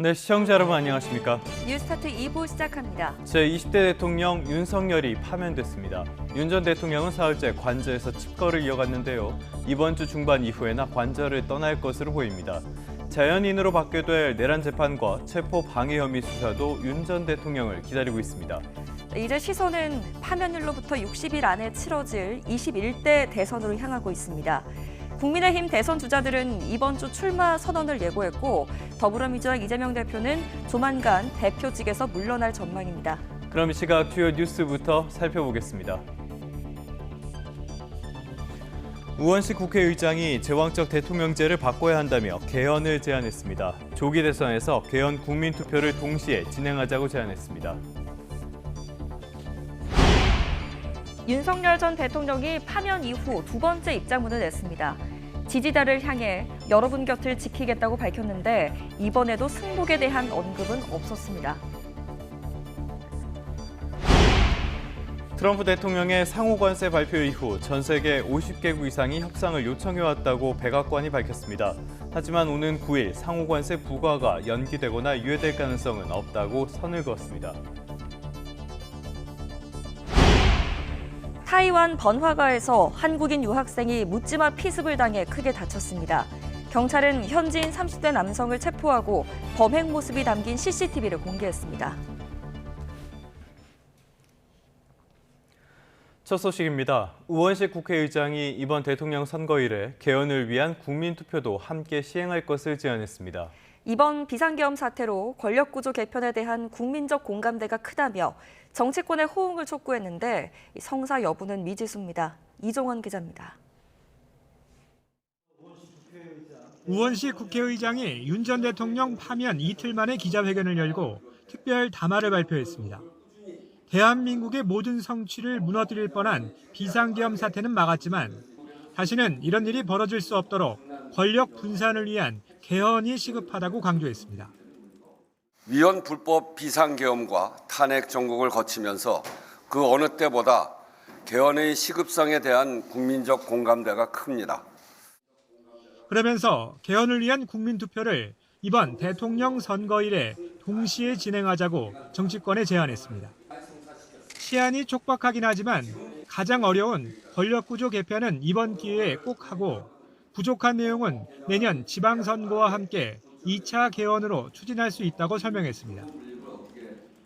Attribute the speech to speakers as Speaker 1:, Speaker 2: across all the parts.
Speaker 1: 네, 시청자 여러분 안녕하십니까?
Speaker 2: 뉴스타트 2부 시작합니다.
Speaker 1: 제20대 대통령 윤석열이 파면됐습니다. 윤 전 대통령은 사흘째 관저에서 칩거를 이어갔는데요. 이번 주 중반 이후에나 관저를 떠날 것으로 보입니다. 자연인으로 받게 될 내란 재판과 체포 방해 혐의 수사도 윤 전 대통령을 기다리고 있습니다.
Speaker 2: 이제 시선은 파면일로부터 60일 안에 치러질 21대 대선으로 향하고 있습니다. 국민의힘 대선 주자들은 이번 주 출마 선언을 예고했고 더불어민주당 이재명 대표는 조만간 대표직에서 물러날 전망입니다.
Speaker 1: 그럼 이 시각 주요 뉴스부터 살펴보겠습니다. 우원식 국회의장이 제왕적 대통령제를 바꿔야 한다며 개헌을 제안했습니다. 조기 대선에서 개헌 국민투표를 동시에 진행하자고 제안했습니다.
Speaker 2: 윤석열 전 대통령이 파면 이후 두 번째 입장문을 냈습니다. 지지자를 향해 여러분 곁을 지키겠다고 밝혔는데 이번에도 승복에 대한 언급은 없었습니다.
Speaker 1: 트럼프 대통령의 상호 관세 발표 이후 전 세계 50개국 이상이 협상을 요청해왔다고 백악관이 밝혔습니다. 하지만 오는 9일 상호 관세 부과가 연기되거나 유예될 가능성은 없다고 선을 그었습니다.
Speaker 2: 타이완 번화가에서 한국인 유학생이 묻지마 피습을 당해 크게 다쳤습니다. 경찰은 현지인 30대 남성을 체포하고 범행 모습이 담긴 CCTV를 공개했습니다.
Speaker 1: 첫 소식입니다. 우원식 국회의장이 이번 대통령 선거일에 개헌을 위한 국민투표도 함께 시행할 것을 제안했습니다.
Speaker 2: 이번 비상계엄 사태로 권력구조 개편에 대한 국민적 공감대가 크다며 정치권의 호응을 촉구했는데 성사 여부는 미지수입니다. 이종원 기자입니다.
Speaker 3: 우원식 국회의장이 윤 전 대통령 파면 이틀 만에 기자회견을 열고 특별 담화를 발표했습니다. 대한민국의 모든 성취를 무너뜨릴 뻔한 비상계엄 사태는 막았지만 다시는 이런 일이 벌어질 수 없도록 권력 분산을 위한 개헌이 시급하다고 강조했습니다.
Speaker 4: 위헌 불법 비상계엄과 탄핵 정국을 거치면서 그 어느 때보다 개헌의 시급성에 대한 국민적 공감대가 큽니다.
Speaker 3: 그러면서 개헌을 위한 국민투표를 이번 대통령 선거일에 동시에 진행하자고 정치권에 제안했습니다. 시한이 촉박하긴 하지만 가장 어려운 권력구조 개편은 이번 기회에 꼭 하고 부족한 내용은 내년 지방선거와 함께 2차 개헌으로 추진할 수 있다고 설명했습니다.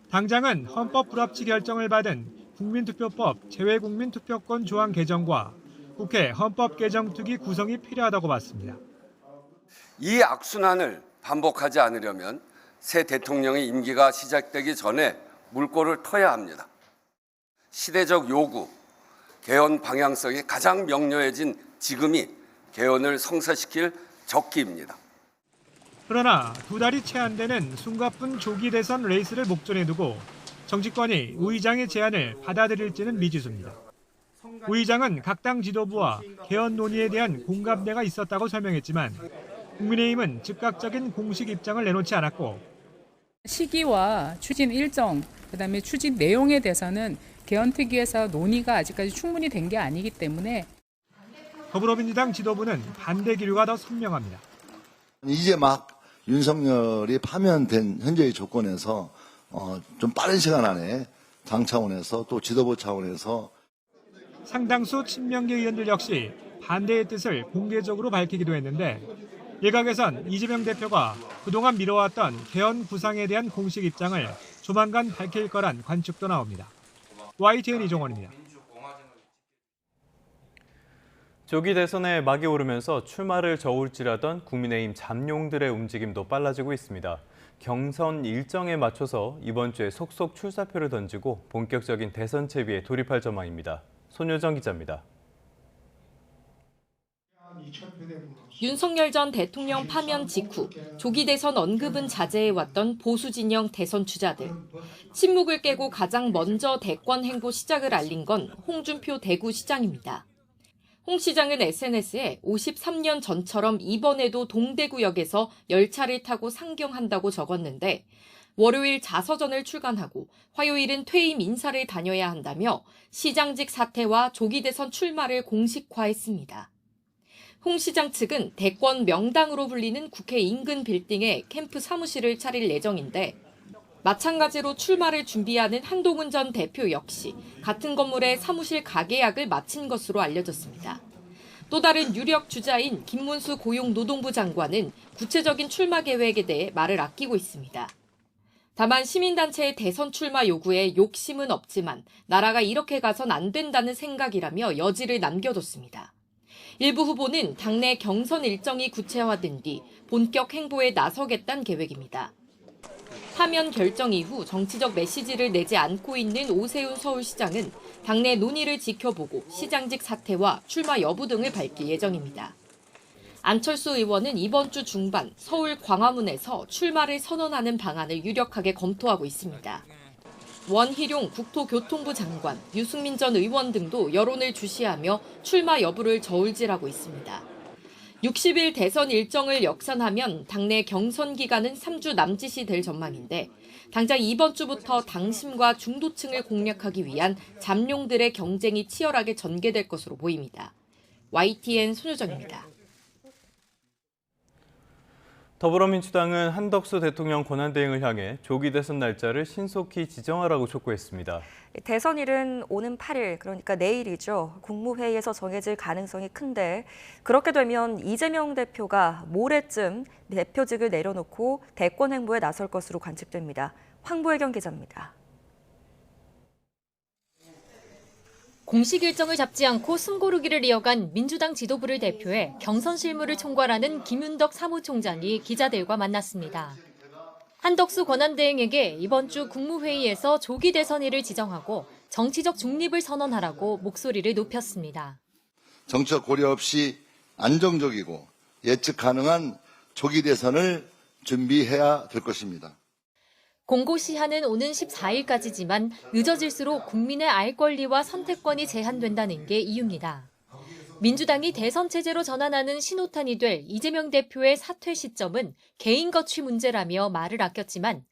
Speaker 3: 당장은 헌법 불합치 결정을 받은 국민투표법 재외국민투표권 조항 개정과 국회 헌법개정특위 구성이 필요하다고 봤습니다.
Speaker 4: 이 악순환을 반복하지 않으려면 새 대통령의 임기가 시작되기 전에 물꼬를 터야 합니다. 시대적 요구, 개헌 방향성이 가장 명료해진 지금이 개헌을 성사시킬 적기입니다.
Speaker 3: 그러나 두 달이 채 안 되는 숨가쁜 조기 대선 레이스를 목전에 두고 정치권이 우 의장의 제안을 받아들일지는 미지수입니다. 우 의장은 각 당 지도부와 개헌 논의에 대한 공감대가 있었다고 설명했지만 국민의힘은 즉각적인 공식 입장을 내놓지 않았고
Speaker 5: 시기와 추진 일정, 그다음에 추진 내용에 대해서는 개헌특위에서 논의가 아직까지 충분히 된 게 아니기 때문에
Speaker 3: 더불어민주당 지도부는 반대 기류가 더 선명합니다.
Speaker 6: 이제 막 윤석열이 파면된 현재의 조건에서 좀 빠른 시간 안에 당 차원에서 또 지도부 차원에서
Speaker 3: 상당수 친명계 의원들 역시 반대의 뜻을 공개적으로 밝히기도 했는데 일각에선 이재명 대표가 그동안 미뤄왔던 개헌 구상에 대한 공식 입장을 조만간 밝힐 거란 관측도 나옵니다. YTN 이종원입니다.
Speaker 1: 조기 대선에 막이 오르면서 출마를 저울질하던 국민의힘 잠룡들의 움직임도 빨라지고 있습니다. 경선 일정에 맞춰서 이번 주에 속속 출사표를 던지고 본격적인 대선 채비에 돌입할 전망입니다. 손효정 기자입니다.
Speaker 7: 윤석열 전 대통령 파면 직후 조기 대선 언급은 자제해왔던 보수 진영 대선 주자들. 침묵을 깨고 가장 먼저 대권 행보 시작을 알린 건 홍준표 대구시장입니다. 홍 시장은 SNS에 53년 전처럼 이번에도 동대구역에서 열차를 타고 상경한다고 적었는데 월요일 자서전을 출간하고 화요일은 퇴임 인사를 다녀야 한다며 시장직 사퇴와 조기 대선 출마를 공식화했습니다. 홍 시장 측은 대권 명당으로 불리는 국회 인근 빌딩에 캠프 사무실을 차릴 예정인데 마찬가지로 출마를 준비하는 한동훈 전 대표 역시 같은 건물에 사무실 가계약을 마친 것으로 알려졌습니다. 또 다른 유력 주자인 김문수 고용노동부 장관은 구체적인 출마 계획에 대해 말을 아끼고 있습니다. 다만 시민단체의 대선 출마 요구에 욕심은 없지만 나라가 이렇게 가선 안 된다는 생각이라며 여지를 남겨뒀습니다. 일부 후보는 당내 경선 일정이 구체화된 뒤 본격 행보에 나서겠다는 계획입니다. 파면 결정 이후 정치적 메시지를 내지 않고 있는 오세훈 서울시장은 당내 논의를 지켜보고 시장직 사퇴와 출마 여부 등을 밝힐 예정입니다. 안철수 의원은 이번 주 중반 서울 광화문에서 출마를 선언하는 방안을 유력하게 검토하고 있습니다. 원희룡 국토교통부 장관, 유승민 전 의원 등도 여론을 주시하며 출마 여부를 저울질하고 있습니다. 60일 대선 일정을 역산하면 당내 경선 기간은 3주 남짓이 될 전망인데 당장 이번 주부터 당심과 중도층을 공략하기 위한 잠룡들의 경쟁이 치열하게 전개될 것으로 보입니다. YTN 손효정입니다.
Speaker 1: 더불어민주당은 한덕수 대통령 권한대행을 향해 조기 대선 날짜를 신속히 지정하라고 촉구했습니다.
Speaker 2: 대선일은 오는 8일, 그러니까 내일이죠. 국무회의에서 정해질 가능성이 큰데 그렇게 되면 이재명 대표가 모레쯤 대표직을 내려놓고 대권 행보에 나설 것으로 관측됩니다. 황보혜경 기자입니다.
Speaker 8: 공식 일정을 잡지 않고 숨고르기를 이어간 민주당 지도부를 대표해 경선 실무를 총괄하는 김윤덕 사무총장이 기자들과 만났습니다. 한덕수 권한대행에게 이번 주 국무회의에서 조기 대선일을 지정하고 정치적 중립을 선언하라고 목소리를 높였습니다.
Speaker 6: 정치적 고려 없이 안정적이고 예측 가능한 조기 대선을 준비해야 될 것입니다.
Speaker 8: 공고 시한은 오는 14일까지지만 늦어질수록 국민의 알 권리와 선택권이 제한된다는 게 이유입니다. 민주당이 대선 체제로 전환하는 신호탄이 될 이재명 대표의 사퇴 시점은 개인 거취 문제라며 말을 아꼈지만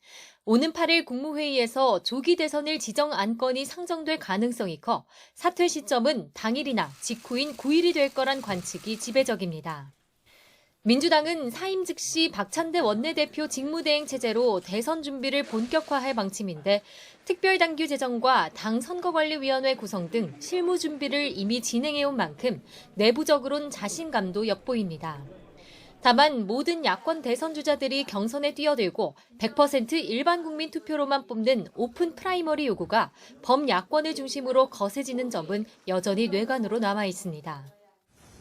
Speaker 8: 오는 8일 국무회의에서 조기 대선을 지정 안건이 상정될 가능성이 커 사퇴 시점은 당일이나 직후인 9일이 될 거란 관측이 지배적입니다. 민주당은 사임 즉시 박찬대 원내대표 직무대행 체제로 대선 준비를 본격화할 방침인데 특별당규 제정과 당 선거관리위원회 구성 등 실무 준비를 이미 진행해온 만큼 내부적으론 자신감도 엿보입니다. 다만 모든 야권 대선 주자들이 경선에 뛰어들고 100% 일반 국민 투표로만 뽑는 오픈 프라이머리 요구가 범야권을 중심으로 거세지는 점은 여전히 뇌관으로 남아 있습니다.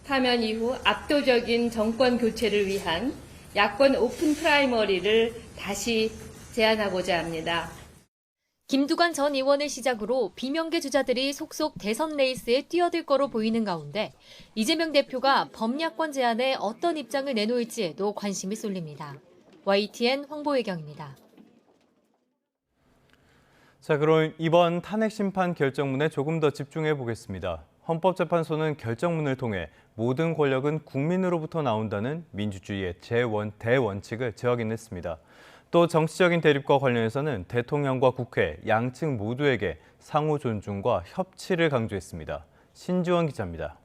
Speaker 9: 파면 이후 압도적인 정권 교체를 위한 야권 오픈 프라이머리를 다시 제안하고자 합니다.
Speaker 8: 김두관 전 의원을 시작으로 비명계 주자들이 속속 대선 레이스에 뛰어들 거로 보이는 가운데 이재명 대표가 범야권 제안에 어떤 입장을 내놓을지에도 관심이 쏠립니다. YTN 황보혜경입니다.
Speaker 1: 자, 그럼 이번 탄핵 심판 결정문에 조금 더 집중해 보겠습니다. 헌법재판소는 결정문을 통해 모든 권력은 국민으로부터 나온다는 민주주의의 대원칙을 재확인했습니다. 또 정치적인 대립과 관련해서는 대통령과 국회 양측 모두에게 상호 존중과 협치를 강조했습니다. 신지원 기자입니다.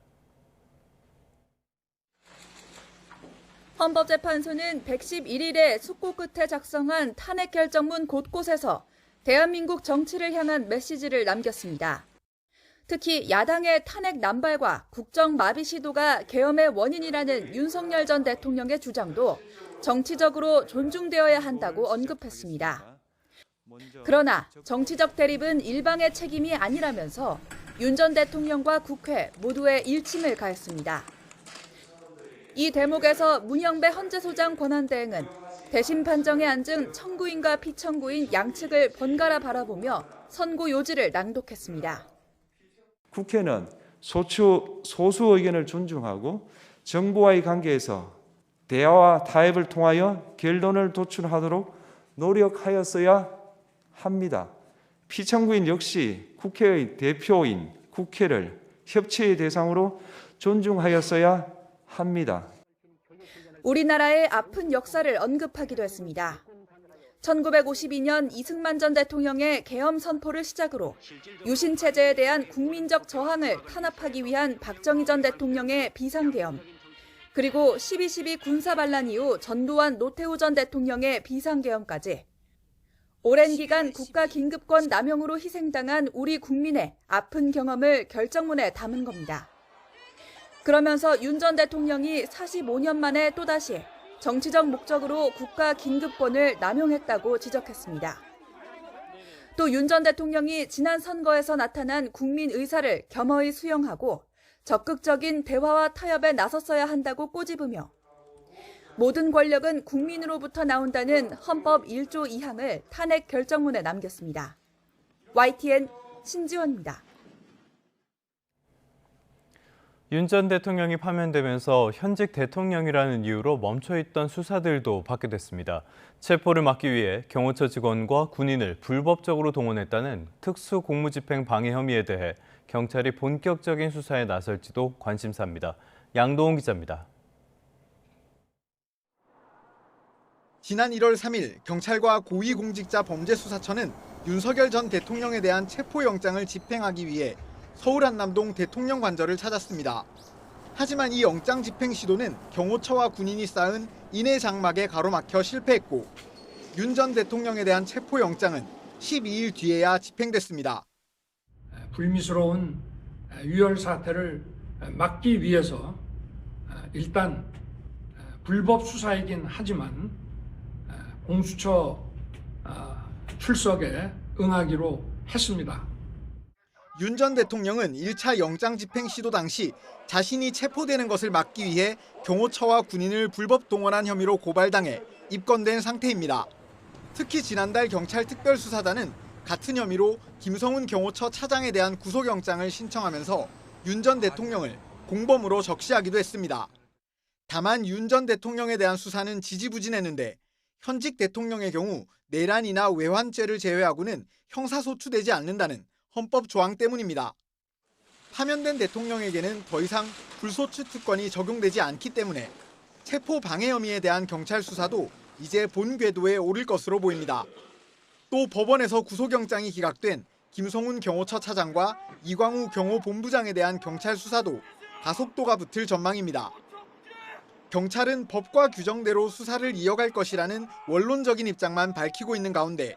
Speaker 10: 헌법재판소는 111일에 숙고 끝에 작성한 탄핵 결정문 곳곳에서 대한민국 정치를 향한 메시지를 남겼습니다. 특히 야당의 탄핵 남발과 국정 마비 시도가 계엄의 원인이라는 윤석열 전 대통령의 주장도 정치적으로 존중되어야 한다고 언급했습니다. 그러나 정치적 대립은 일방의 책임이 아니라면서 윤 전 대통령과 국회 모두에 일침을 가했습니다. 이 대목에서 문영배 헌재소장 권한대행은 대심 판정에 앉은 청구인과 피청구인 양측을 번갈아 바라보며 선고 요지를 낭독했습니다.
Speaker 11: 국회는 소수 의견을 존중하고 정부와의 관계에서 대화와 타협을 통하여 결론을 도출하도록 노력하였어야 합니다. 피청구인 역시 국회의 대표인 국회를 협치의 대상으로 존중하였어야 합니다.
Speaker 10: 우리나라의 아픈 역사를 언급하기도 했습니다. 1952년 이승만 전 대통령의 계엄 선포를 시작으로 유신 체제에 대한 국민적 저항을 탄압하기 위한 박정희 전 대통령의 비상계엄, 그리고 12.12 군사반란 이후 전두환 노태우 전 대통령의 비상계엄까지 오랜 기간 국가긴급권 남용으로 희생당한 우리 국민의 아픈 경험을 결정문에 담은 겁니다. 그러면서 윤 전 대통령이 45년 만에 또다시 정치적 목적으로 국가긴급권을 남용했다고 지적했습니다. 또 윤 전 대통령이 지난 선거에서 나타난 국민 의사를 겸허히 수용하고 적극적인 대화와 타협에 나섰어야 한다고 꼬집으며 모든 권력은 국민으로부터 나온다는 헌법 1조 2항을 탄핵 결정문에 남겼습니다. YTN 신지원입니다.
Speaker 1: 윤 전 대통령이 파면되면서 현직 대통령이라는 이유로 멈춰있던 수사들도 받게 됐습니다. 체포를 막기 위해 경호처 직원과 군인을 불법적으로 동원했다는 특수공무집행 방해 혐의에 대해 경찰이 본격적인 수사에 나설지도 관심사입니다. 양도훈 기자입니다.
Speaker 12: 지난 1월 3일 경찰과 고위공직자범죄수사처는 윤석열 전 대통령에 대한 체포영장을 집행하기 위해 서울 한남동 대통령 관저를 찾았습니다. 하지만 이 영장 집행 시도는 경호처와 군인이 쌓은 인해 장막에 가로막혀 실패했고 윤 전 대통령에 대한 체포영장은 12일 뒤에야 집행됐습니다.
Speaker 13: 불미스러운 유혈 사태를 막기 위해서 일단 불법 수사이긴 하지만 공수처 출석에 응하기로 했습니다.
Speaker 12: 윤 전 대통령은 1차 영장 집행 시도 당시 자신이 체포되는 것을 막기 위해 경호처와 군인을 불법 동원한 혐의로 고발당해 입건된 상태입니다. 특히 지난달 경찰 특별수사단은 같은 혐의로 김성훈 경호처 차장에 대한 구속영장을 신청하면서 윤 전 대통령을 공범으로 적시하기도 했습니다. 다만 윤 전 대통령에 대한 수사는 지지부진했는데 현직 대통령의 경우 내란이나 외환죄를 제외하고는 형사소추되지 않는다는 헌법 조항 때문입니다. 파면된 대통령에게는 더 이상 불소추 특권이 적용되지 않기 때문에 체포 방해 혐의에 대한 경찰 수사도 이제 본 궤도에 오를 것으로 보입니다. 또 법원에서 구속영장이 기각된 김성훈 경호처 차장과 이광우 경호본부장에 대한 경찰 수사도 가속도가 붙을 전망입니다. 경찰은 법과 규정대로 수사를 이어갈 것이라는 원론적인 입장만 밝히고 있는 가운데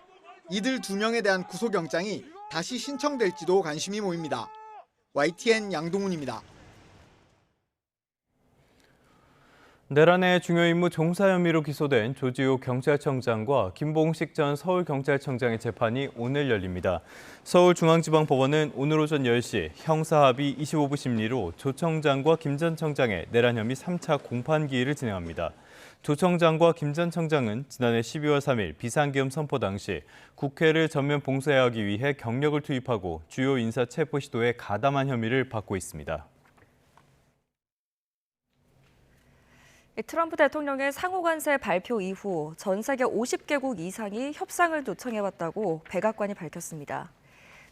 Speaker 12: 이들 2명에 대한 구속영장이 다시 신청될지도 관심이 모입니다. YTN 양동훈입니다.
Speaker 1: 내란의 중요 임무 종사 혐의로 기소된 조지호 경찰청장과 김봉식 전 서울경찰청장의 재판이 오늘 열립니다. 서울중앙지방법원은 오늘 오전 10시 형사합의 25부 심리로 조 청장과 김 전 청장의 내란 혐의 3차 공판기일을 진행합니다. 조 청장과 김 전 청장은 지난해 12월 3일 비상계엄 선포 당시 국회를 전면 봉쇄하기 위해 경력을 투입하고 주요 인사 체포 시도에 가담한 혐의를 받고 있습니다.
Speaker 2: 트럼프 대통령의 상호관세 발표 이후 전 세계 50개국 이상이 협상을 요청해왔다고 백악관이 밝혔습니다.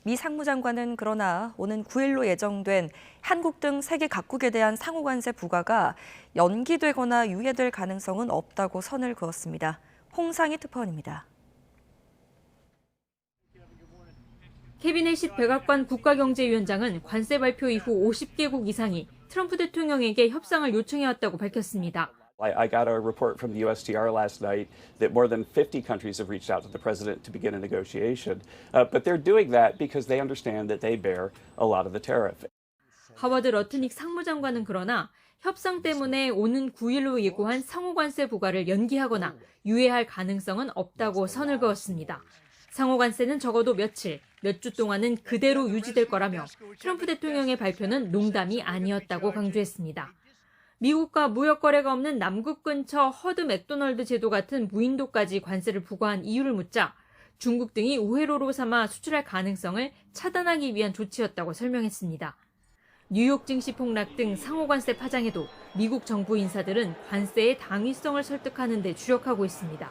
Speaker 2: 미 상무장관은 그러나 오는 9일로 예정된 한국 등 세계 각국에 대한 상호관세 부과가 연기되거나 유예될 가능성은 없다고 선을 그었습니다. 홍상희 특파원입니다.
Speaker 8: 케빈 해시 백악관 국가경제위원장은 관세 발표 이후 50개국 이상이 트럼프 대통령에게 협상을 요청해왔다고 밝혔습니다.
Speaker 14: I got a report from the USTR last night that more than 50 countries have reached out to the president to begin a negotiation. But they're doing that because they understand that they bear a lot of the tariff.
Speaker 8: 하워드 러트닉 상무장관은 그러나 협상 때문에 오는 9일로 예고한 상호관세 부과를 연기하거나 유예할 가능성은 없다고 선을 그었습니다. 상호관세는 적어도 며칠, 몇 주 동안은 그대로 유지될 거라며 트럼프 대통령의 발표는 농담이 아니었다고 강조했습니다. 미국과 무역 거래가 없는 남극 근처 허드 맥도널드 제도 같은 무인도까지 관세를 부과한 이유를 묻자 중국 등이 우회로로 삼아 수출할 가능성을 차단하기 위한 조치였다고 설명했습니다. 뉴욕 증시 폭락 등 상호관세 파장에도 미국 정부 인사들은 관세의 당위성을 설득하는 데 주력하고 있습니다.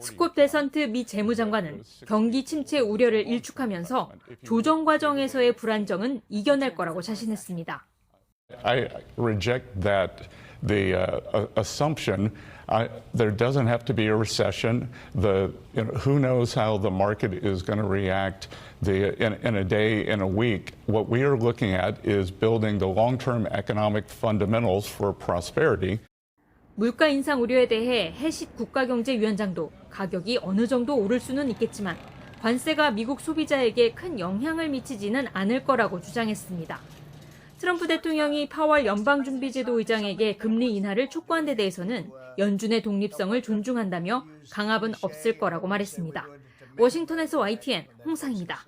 Speaker 8: 스콧 베선트 미 재무장관은 경기 침체 우려를 일축하면서 조정 과정에서의 불안정은 이겨낼 거라고 자신했습니다.
Speaker 15: I reject that assumption. There doesn't have to be a recession. Who knows how the market is going to react in a day, in a week. What we are looking at is building the long-term economic fundamentals for prosperity.
Speaker 8: 물가 인상 우려에 대해 해싯 국가경제위원장도 가격이 어느 정도 오를 수는 있겠지만 관세가 미국 소비자에게 큰 영향을 미치지는 않을 거라고 주장했습니다. 트럼프 대통령이 파월 연방준비제도 의장에게 금리 인하를 촉구한 데 대해서는 연준의 독립성을 존중한다며 강압은 없을 거라고 말했습니다. 워싱턴에서 YTN 홍상입니다.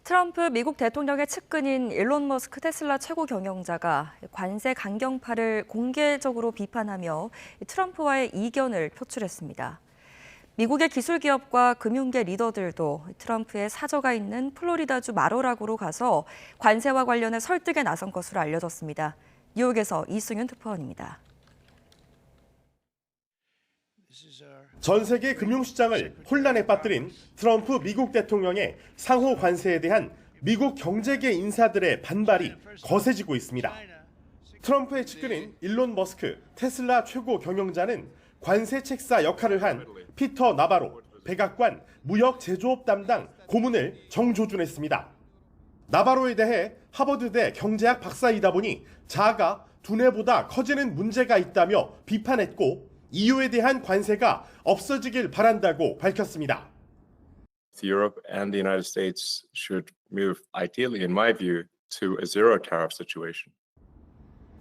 Speaker 2: 트럼프 미국 대통령의 측근인 일론 머스크 테슬라 최고 경영자가 관세 강경파를 공개적으로 비판하며 트럼프와의 이견을 표출했습니다. 미국의 기술기업과 금융계 리더들도 트럼프의 사저가 있는 플로리다주 마로라고로 가서 관세와 관련해 설득에 나선 것으로 알려졌습니다. 뉴욕에서 이승윤 특파원입니다.
Speaker 16: 전 세계 금융시장을 혼란에 빠뜨린 트럼프 미국 대통령의 상호 관세에 대한 미국 경제계 인사들의 반발이 거세지고 있습니다. 트럼프의 측근인 일론 머스크 테슬라 최고 경영자는 관세 책사 역할을 한 피터 나바로 백악관 무역 제조업 담당 고문을 정조준했습니다. 나바로에 대해 하버드대 경제학 박사이다 보니 자아가 두뇌보다 커지는 문제가 있다며 비판했고 EU에 대한 관세가 없어지길 바란다고 밝혔습니다.
Speaker 17: Europe and the United States should move, ideally, in my view, to a zero tariff situation.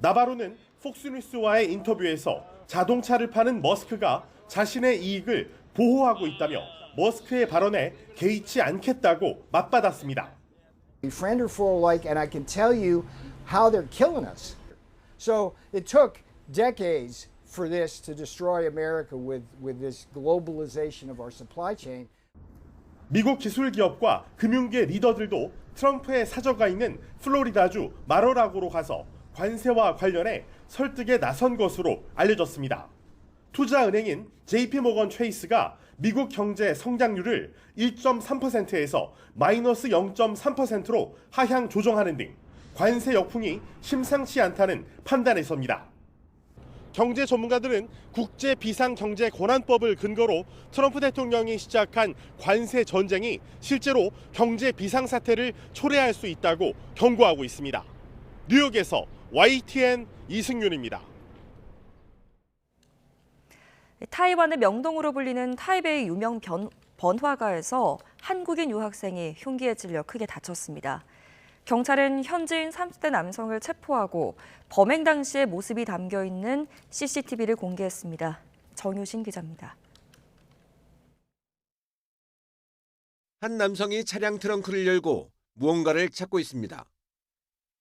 Speaker 16: 나바로는 폭스뉴스와의 인터뷰에서 자동차를 파는 머스크가 자신의 이익을 보호하고 있다며 머스크의 발언에 개의치 않겠다고 맞받았습니다.
Speaker 18: Friend or foe alike, and I can tell you how they're killing us. So it took decades for this to destroy America with this globalization of our supply chain.
Speaker 16: 미국 기술기업과 금융계 리더들도 트럼프의 사저가 있는 플로리다주 마로라고로 가서 관세와 관련해 설득에 나선 것으로 알려졌습니다. 투자은행인 JP모건 체이스가 미국 경제 성장률을 1.3%에서 마이너스 0.3%로 하향 조정하는 등 관세 역풍이 심상치 않다는 판단에 섭니다. 경제 전문가들은 국제 비상경제 권한법을 근거로 트럼프 대통령이 시작한 관세 전쟁이 실제로 경제 비상사태를 초래할 수 있다고 경고하고 있습니다. 뉴욕에서 YTN 이승윤입니다.
Speaker 2: 타이완의 명동으로 불리는 타이베이 유명 번화가에서 한국인 유학생이 흉기에 찔려 크게 다쳤습니다. 경찰은 현지인 30대 남성을 체포하고 범행 당시의 모습이 담겨 있는 CCTV를 공개했습니다. 정유신 기자입니다.
Speaker 19: 한 남성이 차량 트렁크를 열고 무언가를 찾고 있습니다.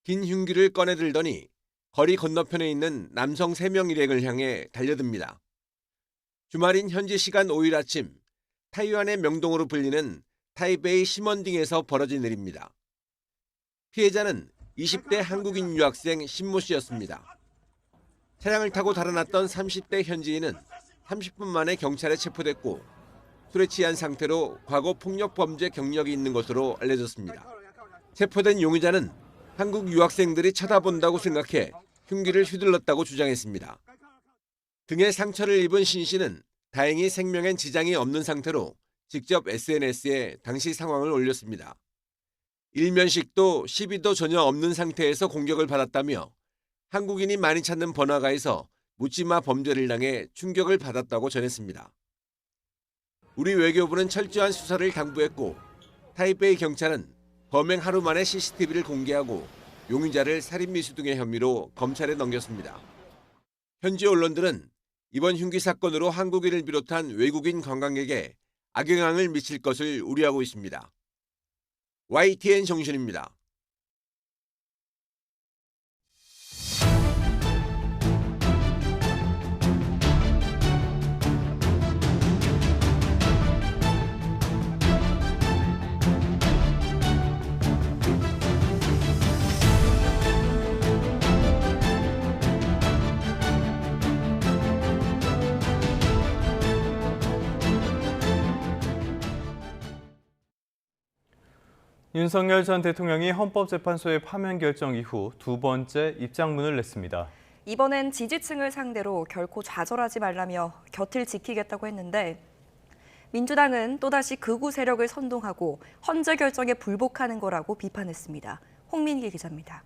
Speaker 19: 긴 흉기를 꺼내들더니 거리 건너편에 있는 남성 3명 일행을 향해 달려듭니다. 주말인 현지 시간 5일 아침 타이완의 명동으로 불리는 타이베이 시먼딩에서 벌어진 일입니다. 피해자는 20대 한국인 유학생 신모 씨였습니다. 차량을 타고 달아났던 30대 현지인은 30분 만에 경찰에 체포됐고 술에 취한 상태로 과거 폭력 범죄 경력이 있는 것으로 알려졌습니다. 체포된 용의자는 한국 유학생들이 쳐다본다고 생각해 흉기를 휘둘렀다고 주장했습니다. 등에 상처를 입은 신 씨는 다행히 생명엔 지장이 없는 상태로 직접 SNS에 당시 상황을 올렸습니다. 일면식도 시비도 전혀 없는 상태에서 공격을 받았다며 한국인이 많이 찾는 번화가에서 묻지마 범죄를 당해 충격을 받았다고 전했습니다. 우리 외교부는 철저한 수사를 당부했고 타이베이 경찰은 범행 하루 만에 CCTV를 공개하고 용의자를 살인미수 등의 혐의로 검찰에 넘겼습니다. 현지 언론들은 이번 흉기 사건으로 한국인을 비롯한 외국인 관광객에 악영향을 미칠 것을 우려하고 있습니다. YTN 정신입니다.
Speaker 1: 윤석열 전 대통령이 헌법재판소의 파면 결정 이후 두 번째 입장문을 냈습니다.
Speaker 2: 이번엔 지지층을 상대로 결코 좌절하지 말라며 곁을 지키겠다고 했는데 민주당은 또다시 극우 세력을 선동하고 헌재 결정에 불복하는 거라고 비판했습니다. 홍민기 기자입니다.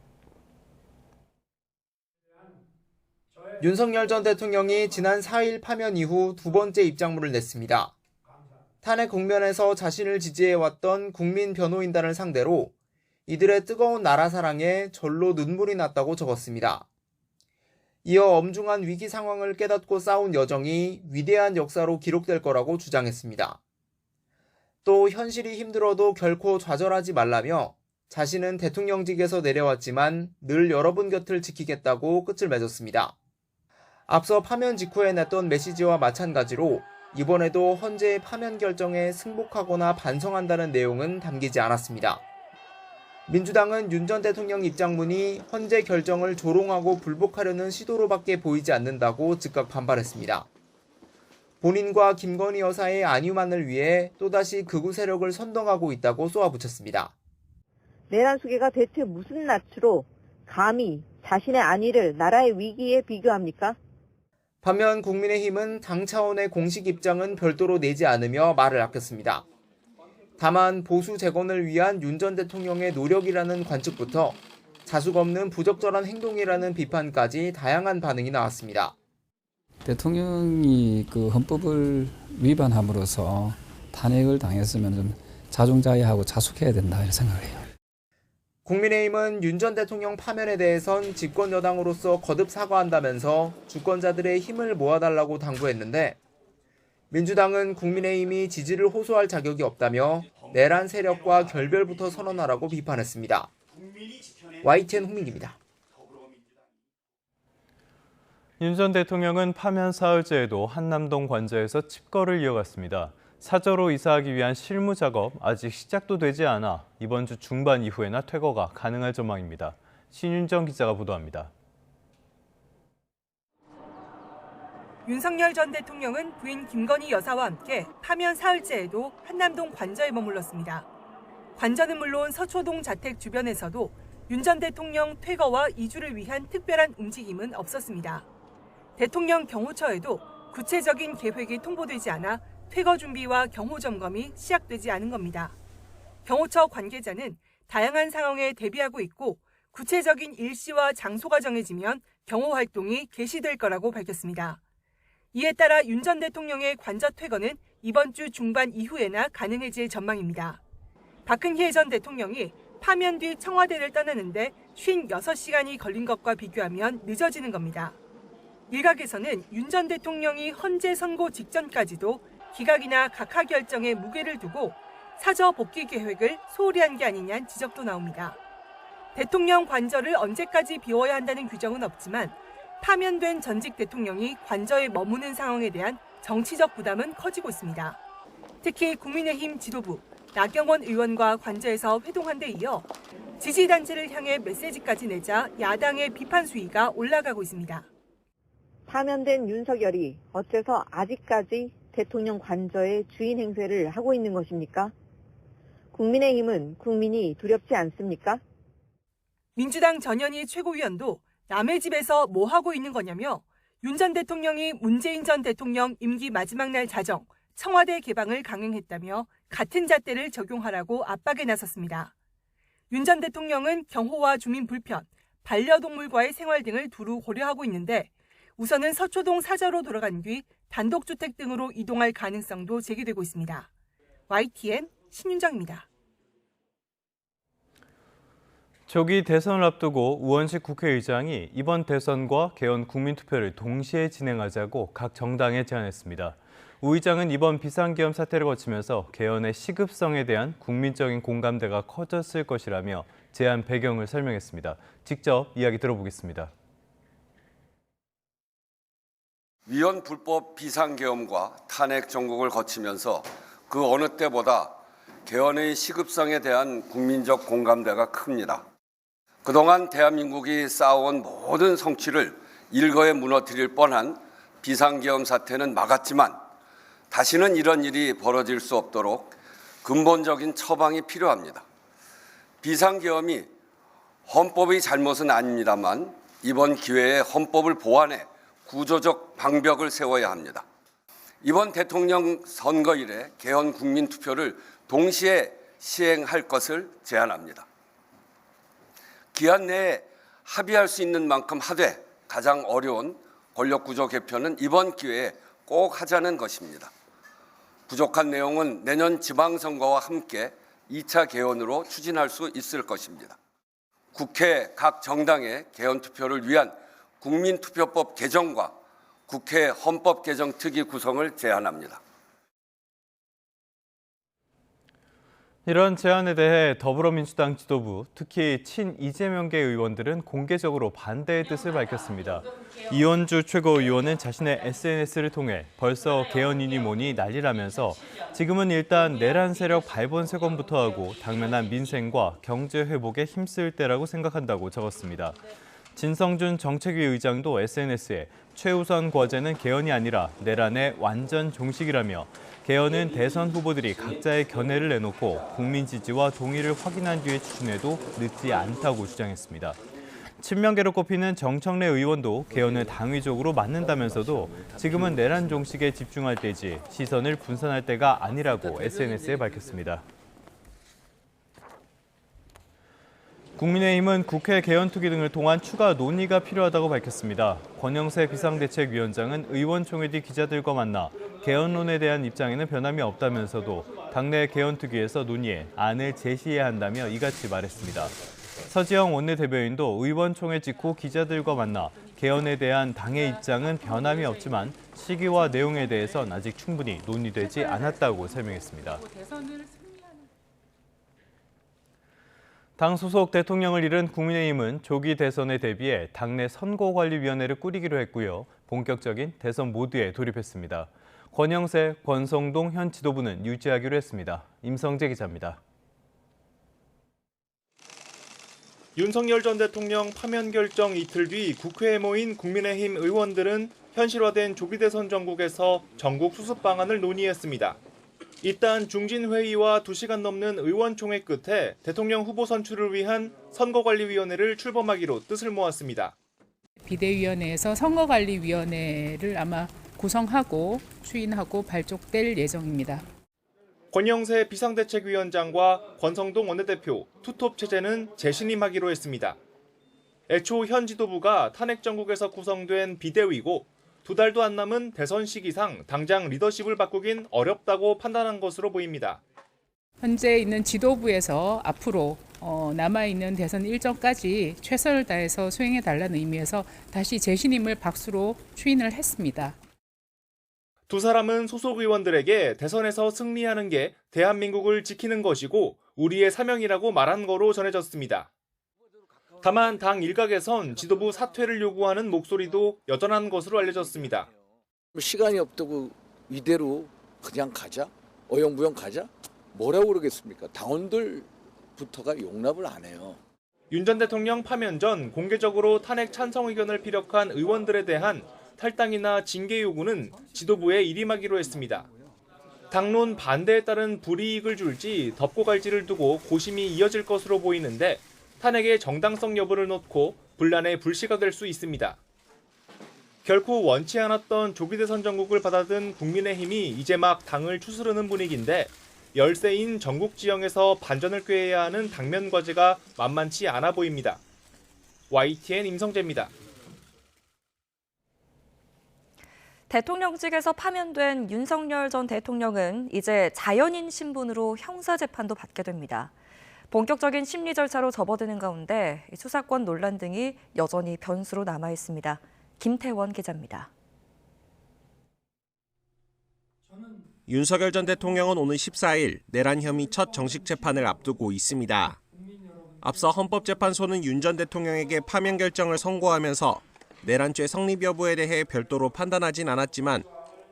Speaker 20: 윤석열 전 대통령이 지난 4일 파면 이후 두 번째 입장문을 냈습니다. 탄핵 국면에서 자신을 지지해왔던 국민 변호인단을 상대로 이들의 뜨거운 나라 사랑에 절로 눈물이 났다고 적었습니다. 이어 엄중한 위기 상황을 깨닫고 싸운 여정이 위대한 역사로 기록될 거라고 주장했습니다. 또 현실이 힘들어도 결코 좌절하지 말라며 자신은 대통령직에서 내려왔지만 늘 여러분 곁을 지키겠다고 끝을 맺었습니다. 앞서 파면 직후에 냈던 메시지와 마찬가지로 이번에도 헌재의 파면 결정에 승복하거나 반성한다는 내용은 담기지 않았습니다. 민주당은 윤 전 대통령 입장문이 헌재 결정을 조롱하고 불복하려는 시도로밖에 보이지 않는다고 즉각 반발했습니다. 본인과 김건희 여사의 안위만을 위해 또다시 극우 세력을 선동하고 있다고 쏘아붙였습니다.
Speaker 21: 내란 수계가 대체 무슨 낯으로 감히 자신의 안위를 나라의 위기에 비교합니까?
Speaker 20: 반면 국민의힘은 당 차원의 공식 입장은 별도로 내지 않으며 말을 아꼈습니다. 다만 보수 재건을 위한 윤 전 대통령의 노력이라는 관측부터 자숙 없는 부적절한 행동이라는 비판까지 다양한 반응이 나왔습니다.
Speaker 22: 대통령이 그 헌법을 위반함으로써 탄핵을 당했으면 좀 자중자애하고 자숙해야 된다 이런 생각을 해요.
Speaker 20: 국민의힘은 윤 전 대통령 파면에 대해선 집권 여당으로서 거듭 사과한다면서 주권자들의 힘을 모아달라고 당부했는데 민주당은 국민의힘이 지지를 호소할 자격이 없다며 내란 세력과 결별부터 선언하라고 비판했습니다. YTN 홍민기입니다.
Speaker 1: 윤 전 대통령은 파면 사흘째에도 한남동 관저에서 칩거를 이어갔습니다. 사저로 이사하기 위한 실무 작업 아직 시작도 되지 않아 이번 주 중반 이후에나 퇴거가 가능할 전망입니다. 신윤정 기자가 보도합니다.
Speaker 23: 윤석열 전 대통령은 부인 김건희 여사와 함께 파면 사흘째에도 한남동 관저에 머물렀습니다. 관저는 물론 서초동 자택 주변에서도 윤 전 대통령 퇴거와 이주를 위한 특별한 움직임은 없었습니다. 대통령 경호처에도 구체적인 계획이 통보되지 않아 퇴거 준비와 경호 점검이 시작되지 않은 겁니다. 경호처 관계자는 다양한 상황에 대비하고 있고 구체적인 일시와 장소가 정해지면 경호 활동이 개시될 거라고 밝혔습니다. 이에 따라 윤 전 대통령의 관저 퇴거는 이번 주 중반 이후에나 가능해질 전망입니다. 박근혜 전 대통령이 파면 뒤 청와대를 떠나는데 56시간이 걸린 것과 비교하면 늦어지는 겁니다. 일각에서는 윤 전 대통령이 헌재 선고 직전까지도 기각이나 각하 결정에 무게를 두고 사저 복귀 계획을 소홀히 한 게 아니냐는 지적도 나옵니다. 대통령 관저를 언제까지 비워야 한다는 규정은 없지만 파면된 전직 대통령이 관저에 머무는 상황에 대한 정치적 부담은 커지고 있습니다. 특히 국민의힘 지도부, 나경원 의원과 관저에서 회동한 데 이어 지지단체를 향해 메시지까지 내자 야당의 비판 수위가 올라가고 있습니다.
Speaker 21: 파면된 윤석열이 어째서 아직까지 대통령 관저의 주인 행세를 하고 있는 것입니까? 국민의힘은 국민이 두렵지 않습니까?
Speaker 23: 민주당 전현희 최고위원도 남의 집에서 뭐 하고 있는 거냐며 윤 전 대통령이 문재인 전 대통령 임기 마지막 날 자정 청와대 개방을 강행했다며 같은 잣대를 적용하라고 압박에 나섰습니다. 윤 전 대통령은 경호와 주민 불편, 반려동물과의 생활 등을 두루 고려하고 있는데 우선은 서초동 사저로 돌아간 뒤 단독주택 등으로 이동할 가능성도 제기되고 있습니다. YTN 신윤정입니다.
Speaker 1: 조기 대선을 앞두고 우원식 국회의장이 이번 대선과 개헌 국민투표를 동시에 진행하자고 각 정당에 제안했습니다. 우 의장은 이번 비상계엄 사태를 거치면서 개헌의 시급성에 대한 국민적인 공감대가 커졌을 것이라며 제안 배경을 설명했습니다. 직접 이야기 들어보겠습니다.
Speaker 4: 위헌 불법 비상계엄과 탄핵 정국을 거치면서 그 어느 때보다 개헌의 시급성에 대한 국민적 공감대가 큽니다. 그동안 대한민국이 쌓아온 모든 성취를 일거에 무너뜨릴 뻔한 비상계엄 사태는 막았지만 다시는 이런 일이 벌어질 수 없도록 근본적인 처방이 필요합니다. 비상계엄이 헌법의 잘못은 아닙니다만 이번 기회에 헌법을 보완해 구조적 방벽을 세워야 합니다. 이번 대통령 선거일에 개헌 국민투표를 동시에 시행할 것을 제안합니다. 기한 내에 합의할 수 있는 만큼 하되 가장 어려운 권력구조 개편은 이번 기회에 꼭 하자는 것입니다. 부족한 내용은 내년 지방선거와 함께 2차 개헌으로 추진할 수 있을 것입니다. 국회 각 정당의 개헌투표를 위한 국민투표법 개정과 국회 헌법개정특위 구성을 제안합니다.
Speaker 1: 이런 제안에 대해 더불어민주당 지도부, 특히 친 이재명계 의원들은 공개적으로 반대의 뜻을 밝혔습니다. 이원주 최고위원은 자신의 SNS를 통해 벌써 개헌이니 뭐니 난리라면서 지금은 일단 내란 세력 발본색원부터 하고 당면한 민생과 경제 회복에 힘쓸 때라고 생각한다고 적었습니다. 진성준 정책위 의장도 SNS에 최우선 과제는 개헌이 아니라 내란의 완전 종식이라며 개헌은 대선 후보들이 각자의 견해를 내놓고 국민 지지와 동의를 확인한 뒤에 추진해도 늦지 않다고 주장했습니다. 친명계로 꼽히는 정청래 의원도 개헌을 당위적으로 맞는다면서도 지금은 내란 종식에 집중할 때지 시선을 분산할 때가 아니라고 SNS에 밝혔습니다. 국민의힘은 국회 개헌특위 등을 통한 추가 논의가 필요하다고 밝혔습니다. 권영세 비상대책위원장은 의원총회 뒤 기자들과 만나 개헌론에 대한 입장에는 변함이 없다면서도 당내 개헌특위에서 논의해 안을 제시해야 한다며 이같이 말했습니다. 서지영 원내대변인도 의원총회 직후 기자들과 만나 개헌에 대한 당의 입장은 변함이 없지만 시기와 내용에 대해선 아직 충분히 논의되지 않았다고 설명했습니다. 당 소속 대통령을 잃은 국민의힘은 조기 대선에 대비해 당내 선거관리위원회를 꾸리기로 했고요. 본격적인 대선 모드에 돌입했습니다. 권영세, 권성동 현 지도부는 유지하기로 했습니다. 임성재 기자입니다.
Speaker 3: 윤석열 전 대통령 파면 결정 이틀 뒤 국회에 모인 국민의힘 의원들은 현실화된 조기 대선 전국에서 전국 수습 방안을 논의했습니다. 일단 중진회의와 2시간 넘는 의원총회 끝에 대통령 후보 선출을 위한 선거관리위원회를 출범하기로 뜻을 모았습니다.
Speaker 5: 비대위원회에서 선거관리위원회를 아마 구성하고 추인하고 발족될 예정입니다.
Speaker 3: 권영세 비상대책위원장과 권성동 원내대표, 투톱 체제는 재신임하기로 했습니다. 애초 현 지도부가 탄핵 정국에서 구성된 비대위고 2달도 안 남은 대선 시기상 당장 리더십을 바꾸긴 어렵다고 판단한 것으로 보입니다.
Speaker 5: 현재 있는 지도부에서 앞으로 남아있는 대선 일정까지 최선을 다해서 수행해달라는 의미에서 다시 재신임을 박수로 추인을 했습니다.
Speaker 3: 두 사람은 소속 의원들에게 대선에서 승리하는 게 대한민국을 지키는 것이고 우리의 사명이라고 말한 거로 전해졌습니다. 다만 당 일각에선 지도부 사퇴를 요구하는 목소리도 여전한 것으로 알려졌습니다.
Speaker 7: 시간이 없다고 이대로 그냥 가자? 어영부영 가자? 뭐라고 그러겠습니까? 당원들부터가 용납을 안 해요.
Speaker 3: 윤 전 대통령 파면 전 공개적으로 탄핵 찬성 의견을 피력한 의원들에 대한 탈당이나 징계 요구는 지도부에 일임하기로 했습니다. 당론 반대에 따른 불이익을 줄지 덮고 갈지를 두고 고심이 이어질 것으로 보이는데 탄핵의 정당성 여부를 놓고 분란의 불씨가 될 수 있습니다. 결코 원치 않았던 조기 대선 전국을 받아든 국민의힘이 이제 막 당을 추스르는 분위기인데 열세인 전국 지형에서 반전을 꾀해야 하는 당면 과제가 만만치 않아 보입니다. YTN 임성재입니다.
Speaker 2: 대통령직에서 파면된 윤석열 전 대통령은 이제 자연인 신분으로 형사재판도 받게 됩니다. 본격적인 심리 절차로 접어드는 가운데 수사권 논란 등이 여전히 변수로 남아 있습니다. 김태원 기자입니다.
Speaker 24: 윤석열 전 대통령은 오는 14일 내란 혐의 첫 정식 재판을 앞두고 있습니다. 앞서 헌법재판소는 윤 전 대통령에게 파면 결정을 선고하면서 내란죄 성립 여부에 대해 별도로 판단하진 않았지만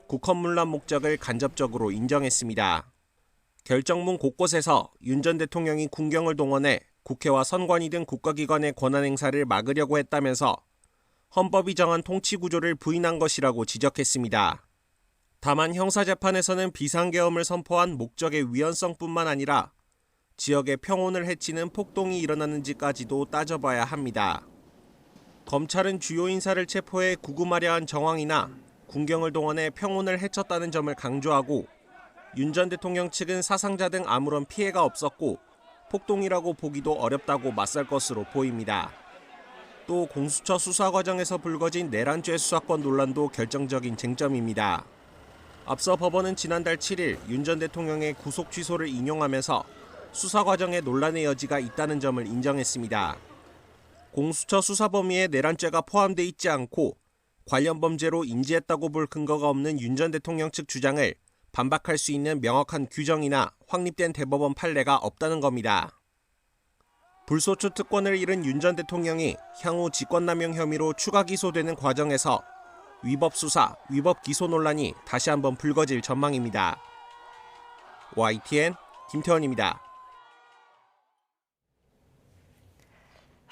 Speaker 24: 국헌문란 목적을 간접적으로 인정했습니다. 결정문 곳곳에서 윤 전 대통령이 군경을 동원해 국회와 선관위 등 국가기관의 권한 행사를 막으려고 했다면서 헌법이 정한 통치구조를 부인한 것이라고 지적했습니다. 다만 형사재판에서는 비상계엄을 선포한 목적의 위헌성뿐만 아니라 지역의 평온을 해치는 폭동이 일어났는지까지도 따져봐야 합니다. 검찰은 주요 인사를 체포해 구금하려 한 정황이나 군경을 동원해 평온을 해쳤다는 점을 강조하고 윤 전 대통령 측은 사상자 등 아무런 피해가 없었고 폭동이라고 보기도 어렵다고 맞설 것으로 보입니다. 또 공수처 수사 과정에서 불거진 내란죄 수사권 논란도 결정적인 쟁점입니다. 앞서 법원은 지난달 7일 윤 전 대통령의 구속 취소를 인용하면서 수사 과정에 논란의 여지가 있다는 점을 인정했습니다. 공수처 수사 범위에 내란죄가 포함돼 있지 않고 관련 범죄로 인지했다고 볼 근거가 없는 윤 전 대통령 측 주장을 반박할 수 있는 명확한 규정이나 확립된 대법원 판례가 없다는 겁니다. 불소추 특권을 잃은 윤 전 대통령이 향후 직권남용 혐의로 추가 기소되는 과정에서 위법 수사, 위법 기소 논란이 다시 한번 불거질 전망입니다. YTN 김태원입니다.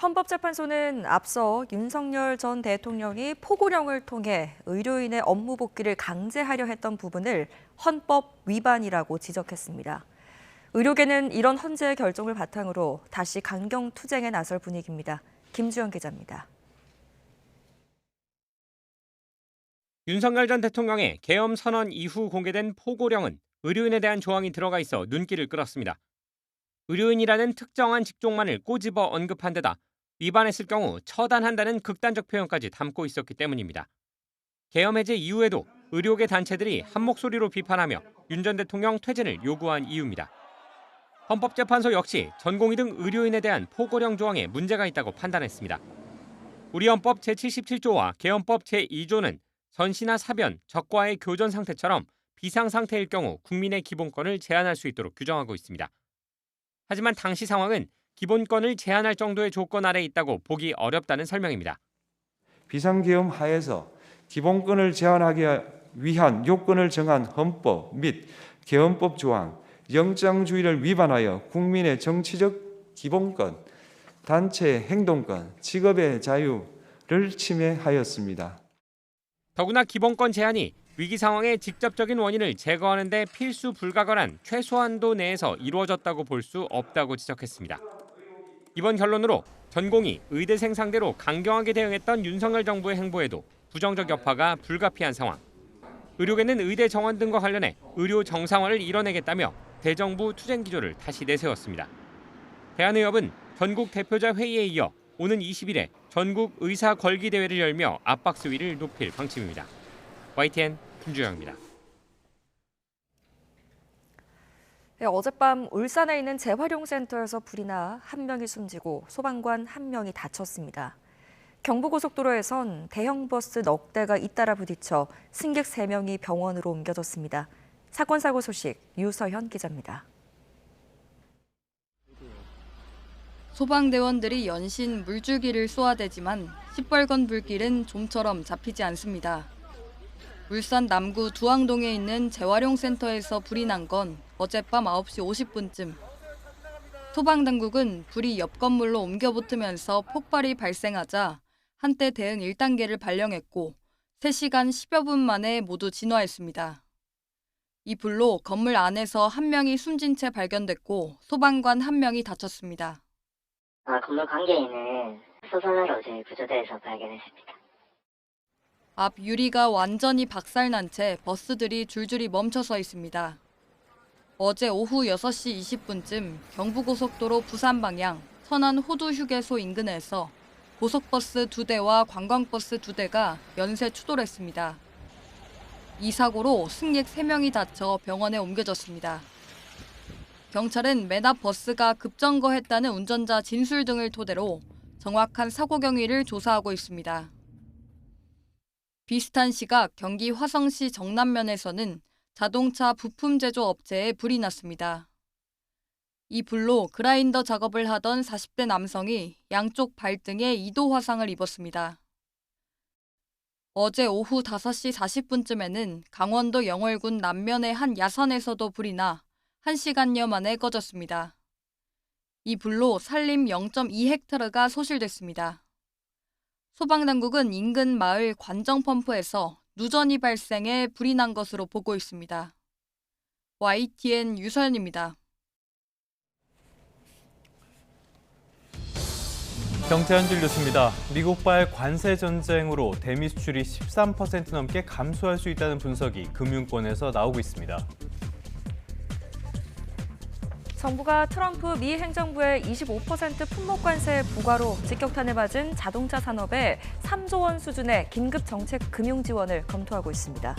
Speaker 2: 헌법재판소는 앞서 윤석열 전 대통령이 포고령을 통해 의료인의 업무 복귀를 강제하려 했던 부분을 헌법 위반이라고 지적했습니다. 의료계는 이런 헌재의 결정을 바탕으로 다시 강경 투쟁에 나설 분위기입니다. 김주영 기자입니다.
Speaker 6: 윤석열 전 대통령의 계엄 선언 이후 공개된 포고령은 의료인에 대한 조항이 들어가 있어 눈길을 끌었습니다. 의료인이라는 특정한 직종만을 꼬집어 언급한 데다 위반했을 경우 처단한다는 극단적 표현까지 담고 있었기 때문입니다. 계엄 해제 이후에도 의료계 단체들이 한 목소리로 비판하며 윤 전 대통령 퇴진을 요구한 이유입니다. 헌법재판소 역시 전공의 등 의료인에 대한 포고령 조항에 문제가 있다고 판단했습니다. 우리 헌법 제77조와 개헌법 제2조는 전시나 사변, 적과의 교전 상태처럼 비상 상태일 경우 국민의 기본권을 제한할 수 있도록 규정하고 있습니다. 하지만 당시 상황은 기본권을 제한할 정도의 조건 아래에 있다고 보기 어렵다는 설명입니다.
Speaker 9: 비상계엄 하에서 기본권을 제한하기 위한 요건을 정한 헌법 및 계헌법 조항, 영장주의를 위반하여 국민의 정치적 기본권, 단체 행동권, 직업의 자유를 침해하였습니다.
Speaker 6: 더구나 기본권 제한이 위기 상황의 직접적인 원인을 제거하는 데 필수 불가결한 최소한도 내에서 이루어졌다고 볼 수 없다고 지적했습니다. 이번 결론으로 전공이 의대생 상대로 강경하게 대응했던 윤석열 정부의 행보에도 부정적 여파가 불가피한 상황. 의료계는 의대 정원 등과 관련해 의료 정상화를 이뤄내겠다며 대정부 투쟁 기조를 다시 내세웠습니다. 대한의협은 전국 대표자 회의에 이어 오는 20일에 전국 의사 걸기 대회를 열며 압박 수위를 높일 방침입니다. YTN 김주영입니다.
Speaker 2: 어젯밤 울산에 있는 재활용센터에서 불이 나 한 명이 숨지고 소방관 한 명이 다쳤습니다. 경부고속도로에선 대형 버스 넉 대가 잇따라 부딪혀 승객 3명이 병원으로 옮겨졌습니다. 사건 사고 소식 유서현 기자입니다.
Speaker 10: 소방대원들이 연신 물줄기를 쏘아대지만 시뻘건 불길은 좀처럼 잡히지 않습니다. 울산 남구 두항동에 있는 재활용센터에서 불이 난 건 어젯밤 9시 50분쯤. 소방당국은 불이 옆 건물로 옮겨 붙으면서 폭발이 발생하자 한때 대응 1단계를 발령했고 3시간 10여 분 만에 모두 진화했습니다. 이 불로 건물 안에서 한 명이 숨진 채 발견됐고 소방관 한 명이 다쳤습니다.
Speaker 11: 건물 관계인을 수선으로 저희 구조대에서 발견했습니다.
Speaker 10: 앞 유리가 완전히 박살난 채 버스들이 줄줄이 멈춰서 있습니다. 어제 오후 6시 20분쯤 경부고속도로 부산 방향 천안 호두휴게소 인근에서 고속버스 2대와 관광버스 2대가 연쇄 추돌했습니다. 이 사고로 승객 3명이 다쳐 병원에 옮겨졌습니다. 경찰은 맨 앞 버스가 급정거했다는 운전자 진술 등을 토대로 정확한 사고 경위를 조사하고 있습니다. 비슷한 시각 경기 화성시 정남면에서는 자동차 부품 제조 업체에 불이 났습니다. 이 불로 그라인더 작업을 하던 40대 남성이 양쪽 발등에 2도 화상을 입었습니다. 어제 오후 5시 40분쯤에는 강원도 영월군 남면의 한 야산에서도 불이 나 1시간여 만에 꺼졌습니다. 이 불로 산림 0.2헥타르가 소실됐습니다. 소방당국은 인근 마을 관정펌프에서 누전이 발생해 불이 난 것으로 보고 있습니다. YTN 유서연입니다.
Speaker 1: 경제 한 줄 뉴스입니다. 미국발 관세 전쟁으로 대미 수출이 13% 넘게 감소할 수 있다는 분석이 금융권에서 나오고 있습니다.
Speaker 2: 정부가 트럼프 미 행정부의 25% 품목 관세 부과로 직격탄을 맞은 자동차 산업에 3조 원 수준의 긴급 정책 금융 지원을 검토하고 있습니다.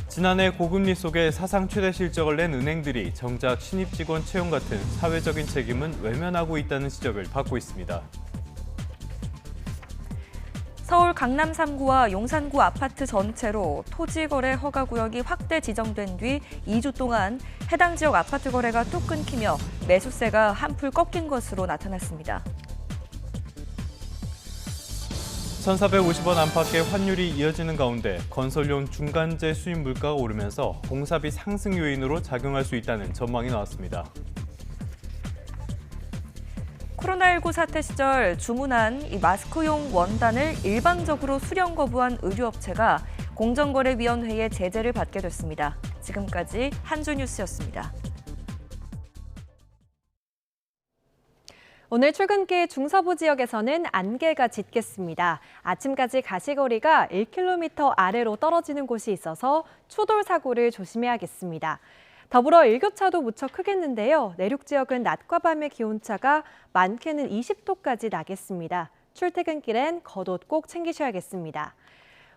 Speaker 1: 지난해 고금리 속에 사상 최대 실적을 낸 은행들이 정작 신입 직원 채용 같은 사회적인 책임은 외면하고 있다는 지적을 받고 있습니다.
Speaker 2: 서울 강남 3구와 용산구 아파트 전체로 토지거래 허가구역이 확대 지정된 뒤 2주 동안 해당 지역 아파트 거래가 뚝 끊기며 매수세가 한풀 꺾인 것으로 나타났습니다.
Speaker 1: 1,450원 안팎의 환율이 이어지는 가운데 건설용 중간재 수입 물가가 오르면서 공사비 상승 요인으로 작용할 수 있다는 전망이 나왔습니다.
Speaker 2: 코로나19 사태 시절 주문한 이 마스크용 원단을 일방적으로 수령 거부한 의류업체가 공정거래위원회의 제재를 받게 됐습니다. 지금까지 한주 뉴스였습니다.
Speaker 12: 오늘 출근길 중서부 지역에서는 안개가 짙겠습니다. 아침까지 가시거리가 1km 아래로 떨어지는 곳이 있어서 추돌 사고를 조심해야겠습니다. 더불어 일교차도 무척 크겠는데요. 내륙 지역은 낮과 밤의 기온차가 많게는 20도까지 나겠습니다. 출퇴근길엔 겉옷 꼭 챙기셔야겠습니다.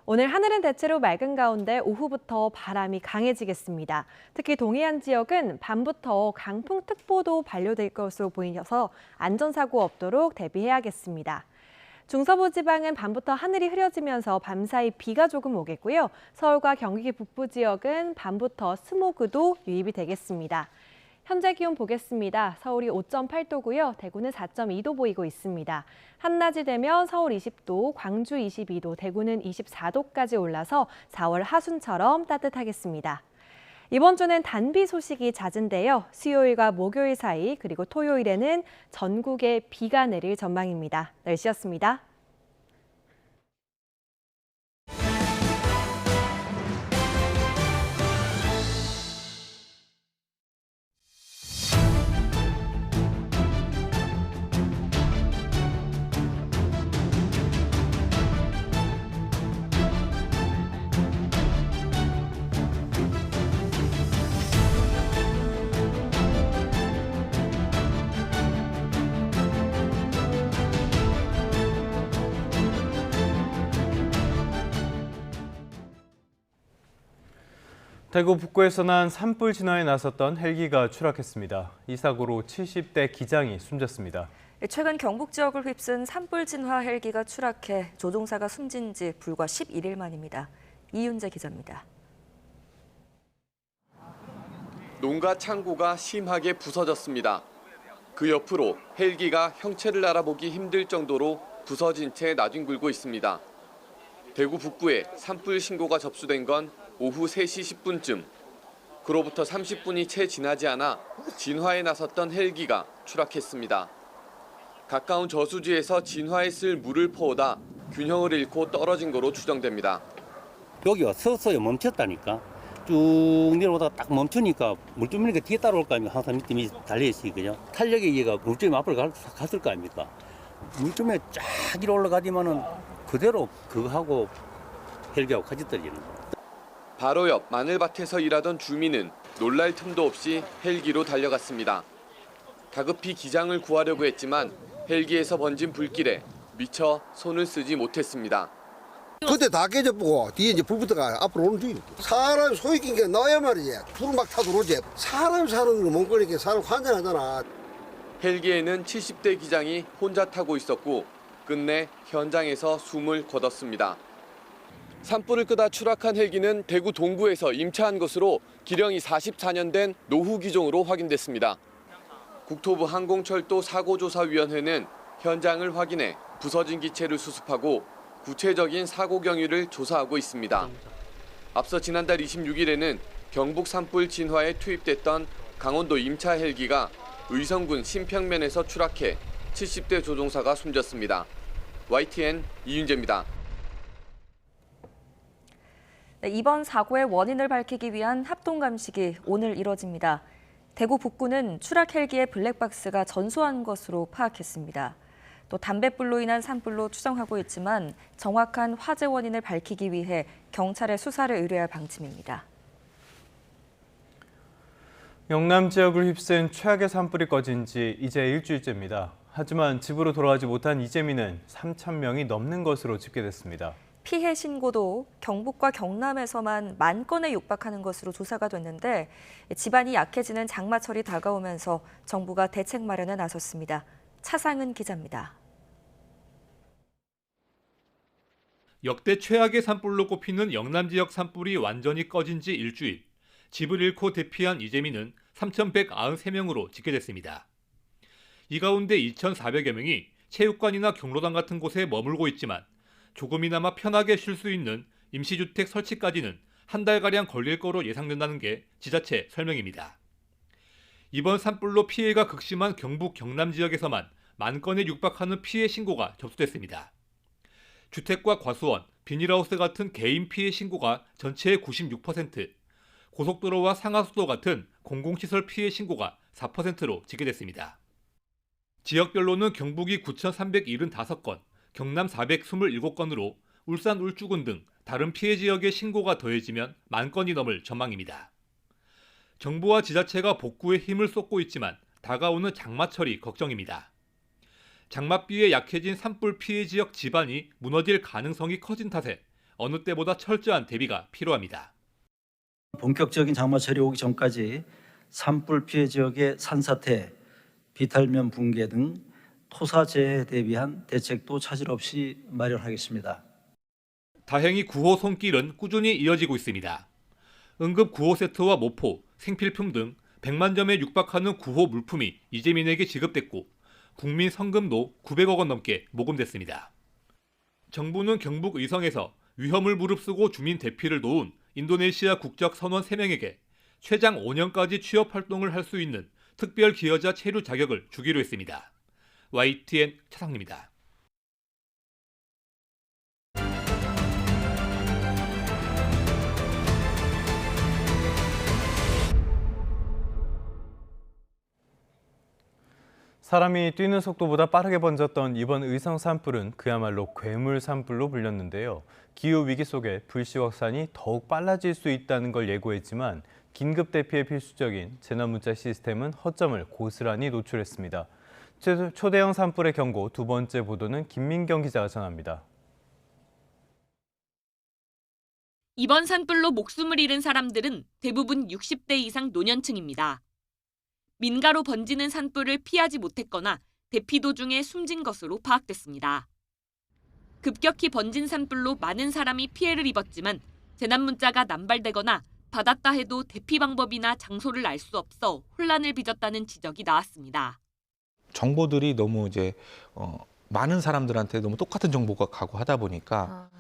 Speaker 12: 오늘 하늘은 대체로 맑은 가운데 오후부터 바람이 강해지겠습니다. 특히 동해안 지역은 밤부터 강풍특보도 발효될 것으로 보이셔서 안전사고 없도록 대비해야겠습니다. 중서부 지방은 밤부터 하늘이 흐려지면서 밤사이 비가 조금 오겠고요. 서울과 경기 북부 지역은 밤부터 스모그도 유입이 되겠습니다. 현재 기온 보겠습니다. 서울이 5.8도고요. 대구는 4.2도 보이고 있습니다. 한낮이 되면 서울 20도, 광주 22도, 대구는 24도까지 올라서 4월 하순처럼 따뜻하겠습니다. 이번 주는 단비 소식이 잦은데요. 수요일과 목요일 사이 그리고 토요일에는 전국에 비가 내릴 전망입니다. 날씨였습니다.
Speaker 1: 대구 북구에서 난 산불 진화에 나섰던 헬기가 추락했습니다. 이 사고로 70대 기장이 숨졌습니다.
Speaker 2: 최근 경북 지역을 휩쓴 산불 진화 헬기가 추락해 조종사가 숨진 지 불과 11일 만입니다. 이윤재 기자입니다.
Speaker 13: 농가 창고가 심하게 부서졌습니다. 그 옆으로 헬기가 형체를 알아보기 힘들 정도로 부서진 채 나뒹굴고 있습니다. 대구 북구에 산불 신고가 접수된 건 오후 3시 10분쯤. 그로부터 30분이 채 지나지 않아 진화에 나섰던 헬기가 추락했습니다. 가까운 저수지에서 진화에 쓸 물을 퍼오다 균형을 잃고 떨어진 거로 추정됩니다.
Speaker 14: 여기가 서서히 멈췄다니까. 쭉 내려오다가 딱 멈추니까 물줄기가 뒤에 따라올 거 아닙니까? 항상 밑에 달려있으니까요. 탄력에 의해가 물줄기 앞으로 갔을 거 아닙니까? 물줄기에 쫙 이리 올라가지만은 그대로 그거 하고 헬기하고 같이 떨어지는 거예요.
Speaker 13: 바로 옆 마늘밭에서 일하던 주민은 놀랄 틈도 없이 헬기로 달려갔습니다. 다급히 기장을 구하려고 했지만 헬기에서 번진 불길에 미처 손을 쓰지 못했습니다.
Speaker 15: 그때 다 깨져보고 뒤에 이제 불부터가 앞으로 오는 중이고 사람 소위 낀 게 나야 말이지. 불을 막 타 들어오지. 사람 사는 거 못 거니까 사람 환장하잖아.
Speaker 13: 헬기에는 70대 기장이 혼자 타고 있었고 끝내 현장에서 숨을 거뒀습니다. 산불을 끄다 추락한 헬기는 대구 동구에서 임차한 것으로 기령이 44년 된 노후 기종으로 확인됐습니다. 국토부 항공철도 사고조사위원회는 현장을 확인해 부서진 기체를 수습하고 구체적인 사고 경위를 조사하고 있습니다. 앞서 지난달 26일에는 경북 산불 진화에 투입됐던 강원도 임차 헬기가 의성군 신평면에서 추락해 70대 조종사가 숨졌습니다. YTN 이윤재입니다.
Speaker 2: 이번 사고의 원인을 밝히기 위한 합동감식이 오늘 이뤄집니다. 대구 북구는 추락 헬기의 블랙박스가 전소한 것으로 파악했습니다. 또 담뱃불로 인한 산불로 추정하고 있지만 정확한 화재 원인을 밝히기 위해 경찰에 수사를 의뢰할 방침입니다.
Speaker 1: 영남 지역을 휩쓴 최악의 산불이 꺼진 지 이제 일주일째입니다. 하지만 집으로 돌아가지 못한 이재민은 3,000명이 넘는 것으로 집계됐습니다.
Speaker 2: 피해 신고도 경북과 경남에서만 10,000건에 육박하는 것으로 조사가 됐는데 집안이 약해지는 장마철이 다가오면서 정부가 대책 마련에 나섰습니다. 차상은 기자입니다.
Speaker 8: 역대 최악의 산불로 꼽히는 영남 지역 산불이 완전히 꺼진 지 일주일. 집을 잃고 대피한 이재민은 3,193명으로 집계됐습니다. 이 가운데 2,400여 명이 체육관이나 경로당 같은 곳에 머물고 있지만 조금이나마 편하게 쉴 수 있는 임시주택 설치까지는 한 달가량 걸릴 거로 예상된다는 게 지자체 설명입니다. 이번 산불로 피해가 극심한 경북 경남 지역에서만 10,000건에 육박하는 피해 신고가 접수됐습니다. 주택과 과수원, 비닐하우스 같은 개인 피해 신고가 전체의 96%, 고속도로와 상하수도 같은 공공시설 피해 신고가 4%로 집계됐습니다. 지역별로는 경북이 9,375건, 경남 427건으로 울산 울주군 등 다른 피해 지역의 신고가 더해지면 10,000건이 넘을 전망입니다. 정부와 지자체가 복구에 힘을 쏟고 있지만 다가오는 장마철이 걱정입니다. 장맛비에 약해진 산불 피해 지역 집안이 무너질 가능성이 커진 탓에 어느 때보다 철저한 대비가 필요합니다.
Speaker 16: 본격적인 장마철이 오기 전까지 산불 피해 지역의 산사태, 비탈면 붕괴 등 토사재해에 대비한 대책도 차질 없이 마련하겠습니다.
Speaker 8: 다행히 구호 손길은 꾸준히 이어지고 있습니다. 응급 구호 세트와 모포, 생필품 등 100만 점에 육박하는 구호 물품이 이재민에게 지급됐고 국민 성금도 900억 원 넘게 모금됐습니다. 정부는 경북 의성에서 위험을 무릅쓰고 주민 대피를 도운 인도네시아 국적 선원 3명에게 최장 5년까지 취업 활동을 할 수 있는 특별 기여자 체류 자격을 주기로 했습니다. YTN 차상입니다.
Speaker 1: 사람이 뛰는 속도보다 빠르게 번졌던 이번 의성 산불은 그야말로 괴물 산불로 불렸는데요. 기후 위기 속에 불씨 확산이 더욱 빨라질 수 있다는 걸 예고했지만 긴급 대피에 필수적인 재난문자 시스템은 허점을 고스란히 노출했습니다. 초대형 산불의 경고 두 번째 보도는 김민경 기자가 전합니다.
Speaker 17: 이번 산불로 목숨을 잃은 사람들은 대부분 60대 이상 노년층입니다. 민가로 번지는 산불을 피하지 못했거나 대피 도중에 숨진 것으로 파악됐습니다. 급격히 번진 산불로 많은 사람이 피해를 입었지만 재난 문자가 남발되거나 받았다 해도 대피 방법이나 장소를 알 수 없어 혼란을 빚었다는 지적이 나왔습니다.
Speaker 18: 정보들이 너무 많은 사람들한테 너무 똑같은 정보가 가고 하다 보니까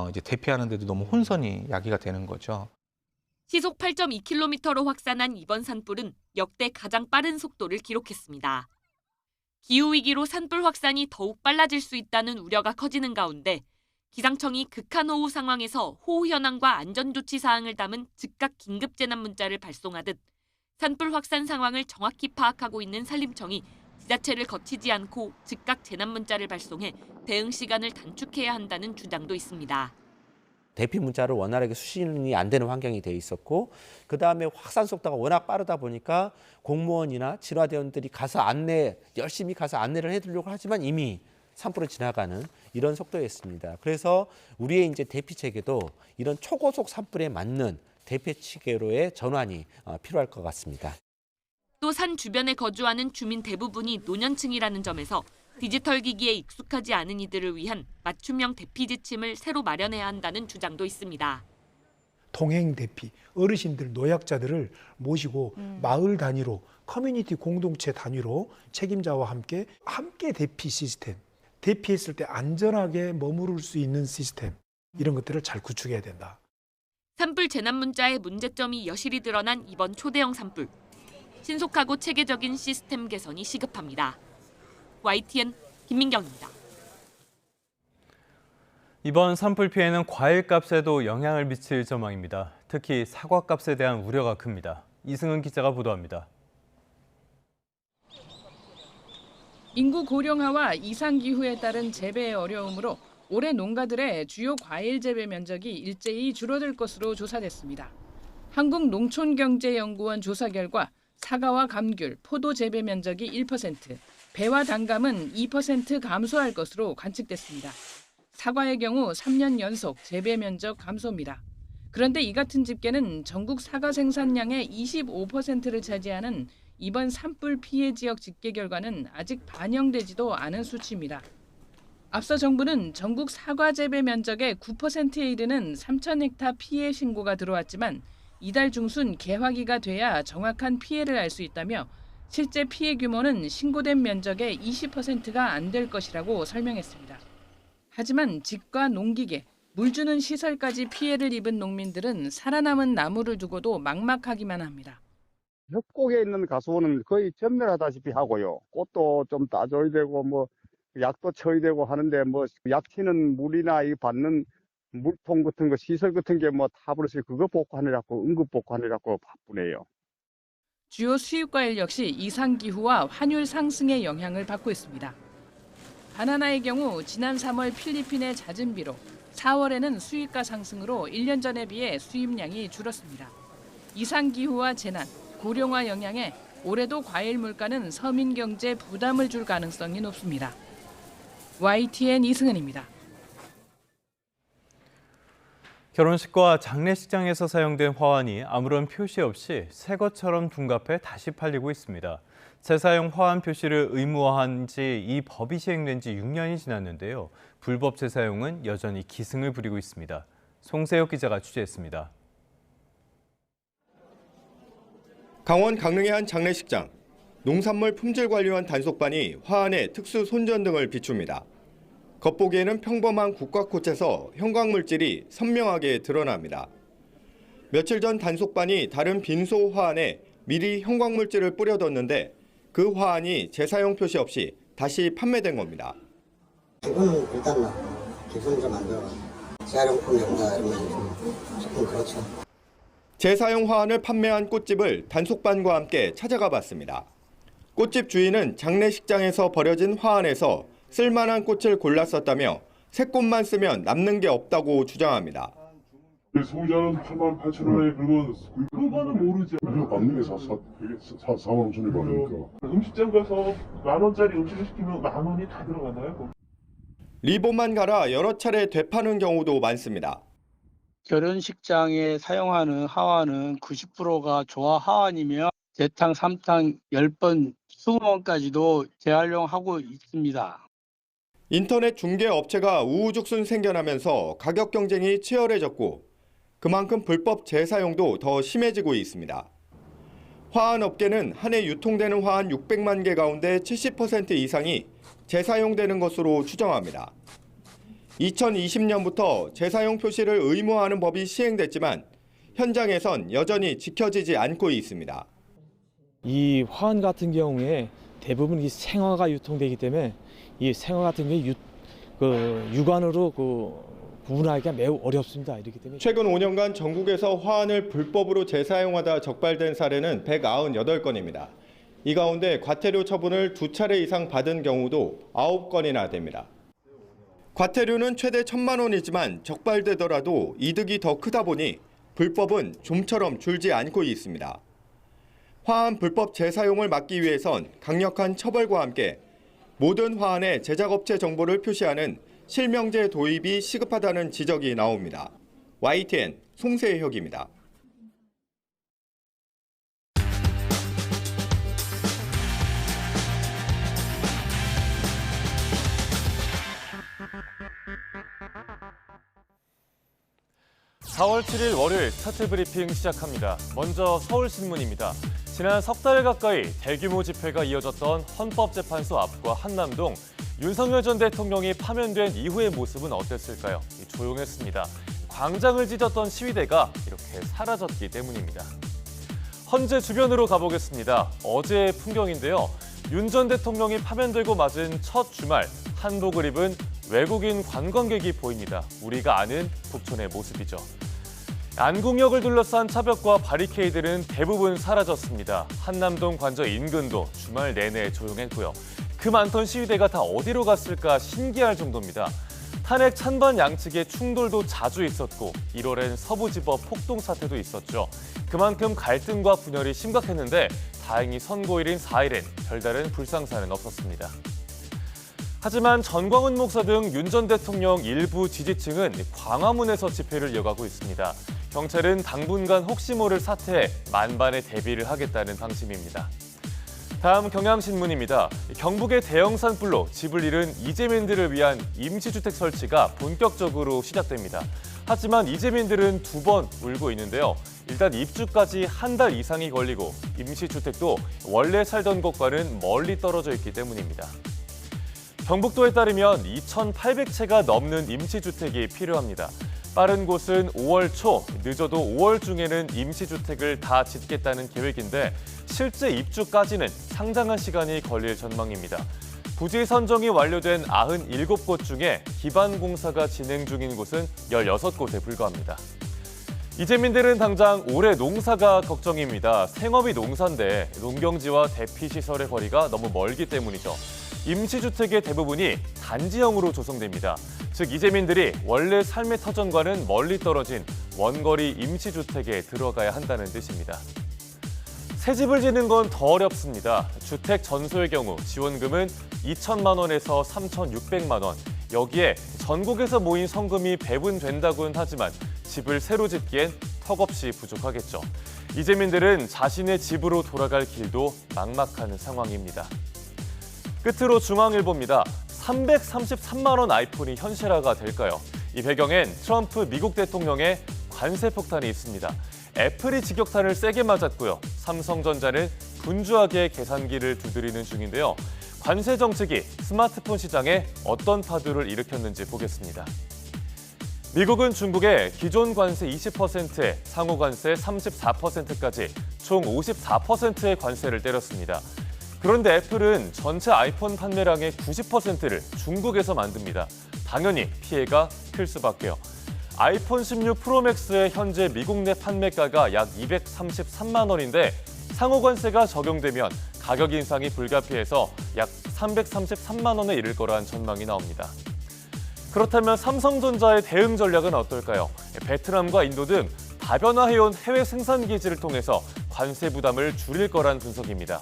Speaker 18: 이제 대피하는데도 너무 혼선이 야기가 되는 거죠.
Speaker 17: 시속 8.2km로 확산한 이번 산불은 역대 가장 빠른 속도를 기록했습니다. 기후위기로 산불 확산이 더욱 빨라질 수 있다는 우려가 커지는 가운데 기상청이 극한호우 상황에서 호우 현황과 안전조치 사항을 담은 즉각 긴급재난 문자를 발송하듯 산불 확산 상황을 정확히 파악하고 있는 산림청이 지자체를 거치지 않고 즉각 재난 문자를 발송해 대응 시간을 단축해야 한다는 주장도 있습니다.
Speaker 25: 대피 문자를 원활하게 수신이 안 되는 환경이 돼 있었고 그다음에 확산 속도가 워낙 빠르다 보니까 공무원이나 진화대원들이 가서 열심히 가서 안내를 해주려고 하지만 이미 산불을 지나가는 이런 속도였습니다. 그래서 우리의 이제 대피 체계도 이런 초고속 산불에 맞는 대피 체계로의 전환이 필요할 것 같습니다.
Speaker 17: 또 산 주변에 거주하는 주민 대부분이 노년층이라는 점에서 디지털 기기에 익숙하지 않은 이들을 위한 맞춤형 대피 지침을 새로 마련해야 한다는 주장도 있습니다.
Speaker 26: 동행 대피, 어르신들, 노약자들을 모시고 마을 단위로, 커뮤니티 공동체 단위로 책임자와 함께 대피 시스템, 대피했을 때 안전하게 머무를 수 있는 시스템, 이런 것들을 잘 구축해야 된다.
Speaker 17: 산불 재난 문자의 문제점이 여실히 드러난 이번 초대형 산불. 신속하고 체계적인 시스템 개선이 시급합니다. YTN 김민경입니다.
Speaker 1: 이번 산불 피해는 과일값에도 영향을 미칠 전망입니다. 특히 사과값에 대한 우려가 큽니다. 이승은 기자가 보도합니다.
Speaker 5: 인구 고령화와 이상기후에 따른 재배의 어려움으로 올해 농가들의 주요 과일 재배 면적이 일제히 줄어들 것으로 조사됐습니다. 한국농촌경제연구원 조사 결과 사과와 감귤, 포도 재배 면적이 1%, 배와 단감은 2% 감소할 것으로 관측됐습니다. 사과의 경우 3년 연속 재배 면적 감소입니다. 그런데 이 같은 집계는 전국 사과 생산량의 25%를 차지하는 이번 산불 피해 지역 집계 결과는 아직 반영되지도 않은 수치입니다. 앞서 정부는 전국 사과 재배 면적의 9%에 이르는 3,000헥타 피해 신고가 들어왔지만 이달 중순 개화기가 돼야 정확한 피해를 알 수 있다며 실제 피해 규모는 신고된 면적의 20%가 안 될 것이라고 설명했습니다. 하지만 집과 농기계, 물 주는 시설까지 피해를 입은 농민들은 살아남은 나무를 두고도 막막하기만 합니다.
Speaker 4: 협곡에 있는 가수원은 거의 전멸하다시피 하고요. 꽃도 좀 따줘야 되고 뭐 약도 쳐야 되고 하는데 뭐 약치는 물이나 이 받는 물통 같은 거 시설 같은 게 뭐 타버려서 그거 복구하느라고 응급 복구하느라고 바쁘네요.
Speaker 5: 주요 수입과일 역시 이상기후와 환율 상승의 영향을 받고 있습니다. 바나나의 경우 지난 3월 필리핀의 잦은 비로 4월에는 수입가 상승으로 1년 전에 비해 수입량이 줄었습니다. 이상기후와 재난, 고령화 영향에 올해도 과일 물가는 서민 경제에 부담을 줄 가능성이 높습니다. YTN 이승은입니다.
Speaker 1: 결혼식과 장례식장에서 사용된 화환이 아무런 표시 없이 새 것처럼 둔갑해 다시 팔리고 있습니다. 재사용 화환 표시를 의무화한 지 이 법이 시행된 지 6년이 지났는데요. 불법 재사용은 여전히 기승을 부리고 있습니다. 송세혁 기자가 취재했습니다.
Speaker 19: 강원 강릉의 한 장례식장. 농산물 품질관리원 단속반이 화환에 특수 손전 등을 비춥니다. 겉보기에는 평범한 국화꽃에서 형광물질이 선명하게 드러납니다. 며칠 전 단속반이 다른 빈소 화환에 미리 형광물질을 뿌려뒀는데 그 화환이 재사용 표시 없이 다시 판매된 겁니다.
Speaker 20: 기분은 일단 기분 좀 안 좋아. 재활용품 용다 이러면 조금 그렇죠.
Speaker 19: 재사용 화환을 판매한 꽃집을 단속반과 함께 찾아가 봤습니다. 꽃집 주인은 장례식장에서 버려진 화환에서 쓸만한 꽃을 골랐었다며 새 꽃만 쓰면 남는 게 없다고 주장합니다.
Speaker 21: 소비자는 88,000원에 그러면 그거는 모르지. 맞는 게 4만 5천원이 받으니까. 음식점 가서 10,000원짜리 음식을 시키면 10,000원이 다 들어가나요?
Speaker 19: 리본만 갈아 여러 차례 되파는 경우도 많습니다.
Speaker 22: 결혼식장에 사용하는 화환은 90%가 조화 화환이며 재탕, 3탕, 10번, 20번까지도 재활용하고 있습니다.
Speaker 19: 인터넷 중개 업체가 우후죽순 생겨나면서 가격 경쟁이 치열해졌고 그만큼 불법 재사용도 더 심해지고 있습니다. 화환 업계는 한 해 유통되는 화환 600만 개 가운데 70% 이상이 재사용되는 것으로 추정합니다. 2020년부터 재사용 표시를 의무화하는 법이 시행됐지만 현장에선 여전히 지켜지지 않고 있습니다.
Speaker 23: 이 화환 같은 경우에 대부분 이 생화가 유통되기 때문에 이 생화 같은 경우에 유관으로 구분하기가 매우 어렵습니다. 이렇기 때문에
Speaker 19: 최근 5년간 전국에서 화환을 불법으로 재사용하다 적발된 사례는 198건입니다. 이 가운데 과태료 처분을 2차례 이상 받은 경우도 9건이나 됩니다. 과태료는 최대 1,000만 원이지만 적발되더라도 이득이 더 크다 보니 불법은 좀처럼 줄지 않고 있습니다. 화환 불법 재사용을 막기 위해선 강력한 처벌과 함께 모든 화환의 제작업체 정보를 표시하는 실명제 도입이 시급하다는 지적이 나옵니다. YTN 송세혁입니다.
Speaker 27: (4월 7일) 월요일 스타트 브리핑 시작합니다. 먼저 서울신문입니다. 지난 석 달 가까이 대규모 집회가 이어졌던 헌법재판소 앞과 한남동, 윤석열 전 대통령이 파면된 이후의 모습은 어땠을까요? 조용했습니다. 광장을 찢었던 시위대가 이렇게 사라졌기 때문입니다. 헌재 주변으로 가보겠습니다. 어제의 풍경인데요. 윤 전 대통령이 파면되고 맞은 첫 주말, 한복을 입은 외국인 관광객이 보입니다. 우리가 아는 북촌의 모습이죠. 안국역을 둘러싼 차벽과 바리케이드는 대부분 사라졌습니다. 한남동 관저 인근도 주말 내내 조용했고요. 그 많던 시위대가 다 어디로 갔을까 신기할 정도입니다. 탄핵 찬반 양측의 충돌도 자주 있었고 1월엔 서부지법 폭동 사태도 있었죠. 그만큼 갈등과 분열이 심각했는데 다행히 선고일인 4일엔 별다른 불상사는 없었습니다. 하지만 전광훈 목사 등 윤 전 대통령 일부 지지층은 광화문에서 집회를 이어가고 있습니다. 경찰은 당분간 혹시 모를 사태에 만반의 대비를 하겠다는 방침입니다. 다음 경향신문입니다. 경북의 대형 산불로 집을 잃은 이재민들을 위한 임시주택 설치가 본격적으로 시작됩니다. 하지만 이재민들은 2번 울고 있는데요. 일단 입주까지 한 달 이상이 걸리고 임시주택도 원래 살던 곳과는 멀리 떨어져 있기 때문입니다. 경북도에 따르면 2,800채가 넘는 임시주택이 필요합니다. 빠른 곳은 5월 초, 늦어도 5월 중에는 임시주택을 다 짓겠다는 계획인데 실제 입주까지는 상당한 시간이 걸릴 전망입니다. 부지 선정이 완료된 97곳 중에 기반 공사가 진행 중인 곳은 16곳에 불과합니다. 이재민들은 당장 올해 농사가 걱정입니다. 생업이 농사인데 농경지와 대피시설의 거리가 너무 멀기 때문이죠. 임시주택의 대부분이 단지형으로 조성됩니다. 즉 이재민들이 원래 삶의 터전과는 멀리 떨어진 원거리 임시주택에 들어가야 한다는 뜻입니다. 새 집을 짓는 건 더 어렵습니다. 주택 전소의 경우 지원금은 2천만 원에서 3,600만 원. 여기에 전국에서 모인 성금이 배분된다고는 하지만 집을 새로 짓기엔 턱없이 부족하겠죠. 이재민들은 자신의 집으로 돌아갈 길도 막막한 상황입니다. 끝으로 중앙일보입니다. 333만 원 아이폰이 현실화가 될까요? 이 배경엔 트럼프 미국 대통령의 관세 폭탄이 있습니다. 애플이 직격탄을 세게 맞았고요. 삼성전자는 분주하게 계산기를 두드리는 중인데요. 관세 정책이 스마트폰 시장에 어떤 파도를 일으켰는지 보겠습니다. 미국은 중국에 기존 관세 20%에 상호 관세 34%까지 총 54%의 관세를 때렸습니다. 그런데 애플은 전체 아이폰 판매량의 90%를 중국에서 만듭니다. 당연히 피해가 클 수밖에요. 아이폰 16 프로맥스의 현재 미국 내 판매가가 약 233만 원인데 상호 관세가 적용되면 가격 인상이 불가피해서 약 333만 원에 이를 거란 전망이 나옵니다. 그렇다면 삼성전자의 대응 전략은 어떨까요? 베트남과 인도 등 다변화해온 해외 생산 기지를 통해서 관세 부담을 줄일 거란 분석입니다.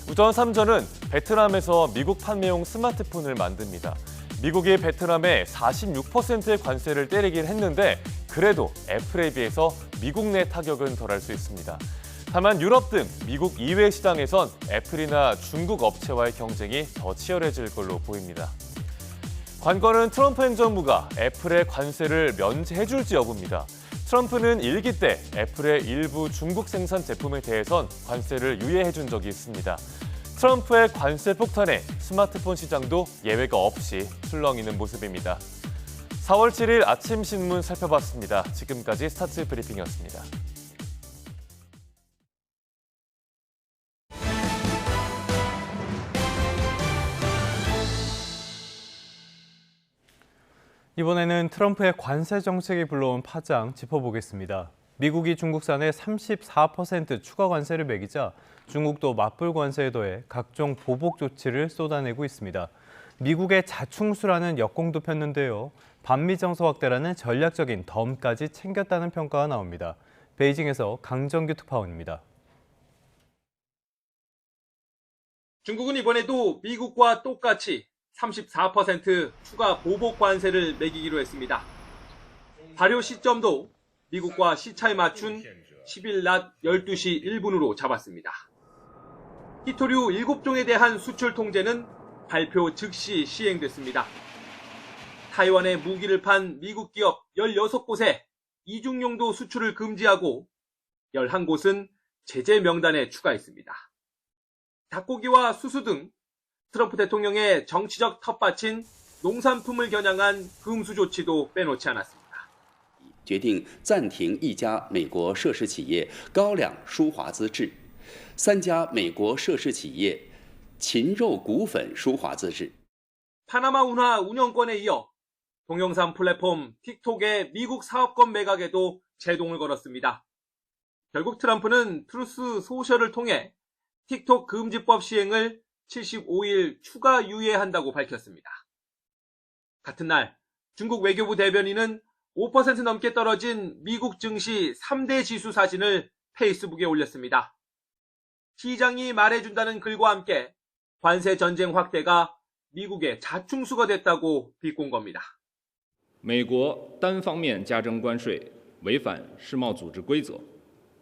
Speaker 27: 우선 삼전은 베트남에서 미국 판매용 스마트폰을 만듭니다. 미국이 베트남에 46%의 관세를 때리긴 했는데 그래도 애플에 비해서 미국 내 타격은 덜할 수 있습니다. 다만 유럽 등 미국 이외 시장에선 애플이나 중국 업체와의 경쟁이 더 치열해질 걸로 보입니다. 관건은 트럼프 행정부가 애플의 관세를 면제해줄지 여부입니다. 트럼프는 일기 때 애플의 일부 중국 생산 제품에 대해선 관세를 유예해준 적이 있습니다. 트럼프의 관세 폭탄에 스마트폰 시장도 예외가 없이 술렁이는 모습입니다. 4월 7일 아침 신문 살펴봤습니다. 지금까지 스타트 브리핑이었습니다.
Speaker 1: 이번에는 트럼프의 관세 정책이 불러온 파장 짚어보겠습니다. 미국이 중국산에 34% 추가 관세를 매기자 중국도 맞불 관세에 더해 각종 보복 조치를 쏟아내고 있습니다. 미국의 자충수라는 역공도 폈는데요. 반미 정서 확대라는 전략적인 덤까지 챙겼다는 평가가 나옵니다. 베이징에서 강정규 특파원입니다.
Speaker 3: 중국은 이번에도 미국과 똑같이 34% 추가 보복 관세를 매기기로 했습니다. 발효 시점도 미국과 시차에 맞춘 10일 낮 12시 1분으로 잡았습니다. 히토류 7종에 대한 수출 통제는 발표 즉시 시행됐습니다. 타이완에 무기를 판 미국 기업 16곳에 이중용도 수출을 금지하고 11곳은 제재 명단에 추가했습니다. 닭고기와 수수 등 트럼프 대통령의 정치적 텃밭인 농산품을 겨냥한 금수 조치도 빼놓지 않았습니다.
Speaker 6: 决定暂停1家美国涉事企业高粱输华资制，3家美国涉事企业禽肉骨粉输华资制。
Speaker 3: 파나마 운하 운영권에 이어 동영상 플랫폼 틱톡의 미국 사업권 매각에도 제동을 걸었습니다. 결국 트럼프는 트루스 소셜을 통해 틱톡 금지법 시행을 75일 추가 유예한다고 밝혔습니다. 같은 날 중국 외교부 대변인은 5% 넘게 떨어진 미국 증시 3대 지수 사진을 페이스북에 올렸습니다. 시장이 말해준다는 글과 함께 관세 전쟁 확대가 미국의 자충수가 됐다고 비꼰 겁니다.
Speaker 7: 美国单方面加征关税，违反世贸组织规则，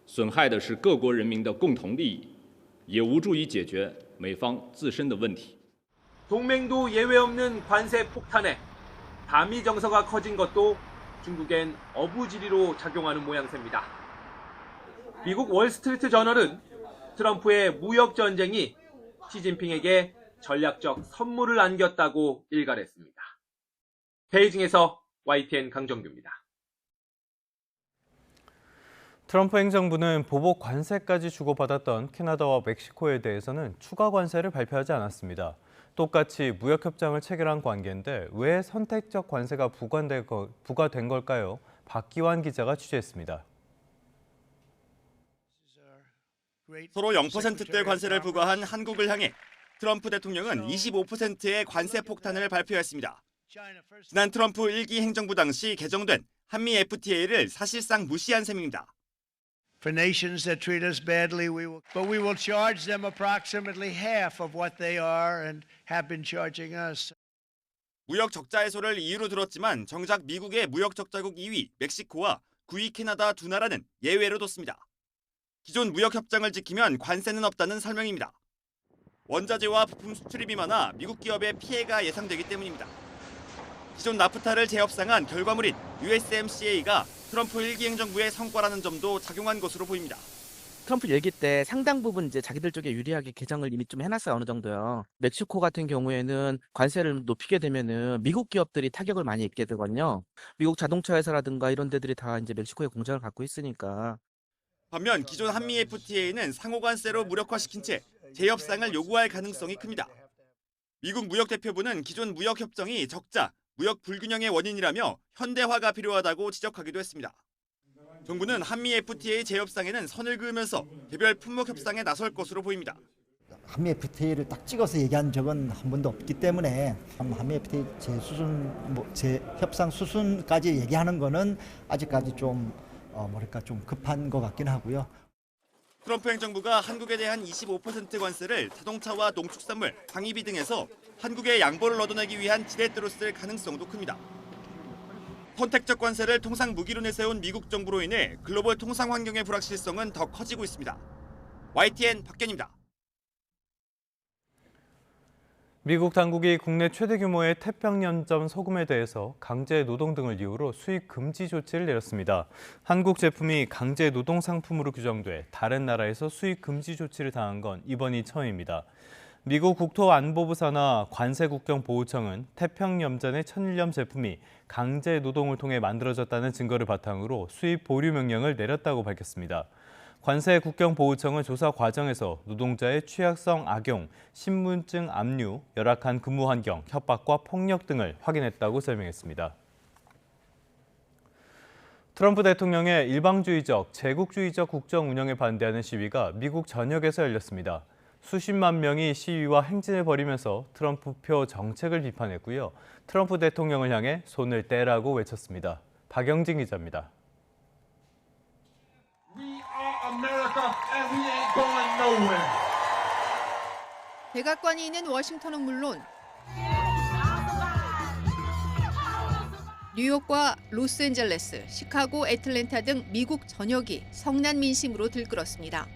Speaker 7: 损害的是各国人民的共同利益，也无助于解决美方自身的问题。
Speaker 3: 동맹도 예외 없는 관세 폭탄에 반미 정서가 커진 것도 중국엔 어부지리로 작용하는 모양새입니다. 미국 월스트리트 저널은 트럼프의 무역 전쟁이 시진핑에게 전략적 선물을 안겼다고 일갈했습니다. 베이징에서 YTN 강정규입니다.
Speaker 1: 트럼프 행정부는 보복 관세까지 주고받았던 캐나다와 멕시코에 대해서는 추가 관세를 발표하지 않았습니다. 똑같이 무역협정을 체결한 관계인데 왜 선택적 관세가 부과된 걸까요? 박기환 기자가 취재했습니다.
Speaker 9: 서로 0%대 관세를 부과한 한국을 향해 트럼프 대통령은 25%의 관세 폭탄을 발표했습니다. 지난 트럼프 1기 행정부 당시 개정된 한미 FTA를 사실상 무시한 셈입니다.
Speaker 10: For nations that treat us badly, we will charge them approximately half of what they are and have been charging us.
Speaker 9: 무역 적자 해소를 이유로 들었지만 정작 미국의 무역 적자국 2위 멕시코와 9위 캐나다 두 나라는 예외로 뒀습니다. 기존 무역 협정을 지키면 관세는 없다는 설명입니다. 원자재와 부품 수출입이 많아 미국 기업의 피해가 예상되기 때문입니다. 기존 나프타를 재협상한 결과물인 USMCA가 트럼프 1기 행정부의 성과라는 점도 작용한 것으로 보입니다.
Speaker 11: 트럼프 얘기 때 상당 부분 이제 자기들 쪽에 유리하게 개정을 이미 좀 해놨어요. 어느 정도요. 멕시코 같은 경우에는 관세를 높이게 되면은 미국 기업들이 타격을 많이 입게 되거든요. 미국 자동차 회사라든가 이런 데들이 다 이제 멕시코에 공장을 갖고 있으니까.
Speaker 9: 반면 기존 한미 FTA는 상호 관세로 무력화시킨 채 재협상을 요구할 가능성이 큽니다. 미국 무역대표부는 기존 무역협정이 적자, 무역 불균형의 원인이라며 현대화가 필요하다고 지적하기도 했습니다. 정부는 한미 FTA 재협상에는 선을 그으면서 개별 품목 협상에 나설 것으로 보입니다.
Speaker 12: 한미 FTA를 딱 찍어서 얘기한 적은 한 번도 없기 때문에 한미 FTA 재협상 수순까지 얘기하는 거는 아직까지 좀 급한 것 같긴 하고요.
Speaker 9: 트럼프 행정부가 한국에 대한 25% 관세를 자동차와 농축산물, 방위비 등에서 한국의 양보를 얻어내기 위한 지렛대로 쓸 가능성도 큽니다. 선택적 관세를 통상 무기로 내세운 미국 정부로 인해 글로벌 통상 환경의 불확실성은 더 커지고 있습니다. YTN 박견입니다.
Speaker 1: 미국 당국이 국내 최대 규모의 태평양점 소금에 대해서 강제 노동 등을 이유로 수입 금지 조치를 내렸습니다. 한국 제품이 강제 노동 상품으로 규정돼 다른 나라에서 수입 금지 조치를 당한 건 이번이 처음입니다. 미국 국토안보부 산하 관세국경보호청은 태평염전의 천일염 제품이 강제 노동을 통해 만들어졌다는 증거를 바탕으로 수입 보류 명령을 내렸다고 밝혔습니다. 관세국경보호청은 조사 과정에서 노동자의 취약성 악용, 신분증 압류, 열악한 근무 환경, 협박과 폭력 등을 확인했다고 설명했습니다. 트럼프 대통령의 일방주의적, 제국주의적 국정 운영에 반대하는 시위가 미국 전역에서 열렸습니다. 수십만 명이 시위와 행진을 벌이면서 트럼프표 정책을 비판했고요. 트럼프 대통령을 향해 손을 떼라고 외쳤습니다. 박영진 기자입니다.
Speaker 14: 백악관이 있는 워싱턴은 물론 뉴욕과 로스앤젤레스, 시카고, 애틀랜타 등 미국 전역이 성난 민심으로 들끓었습니다.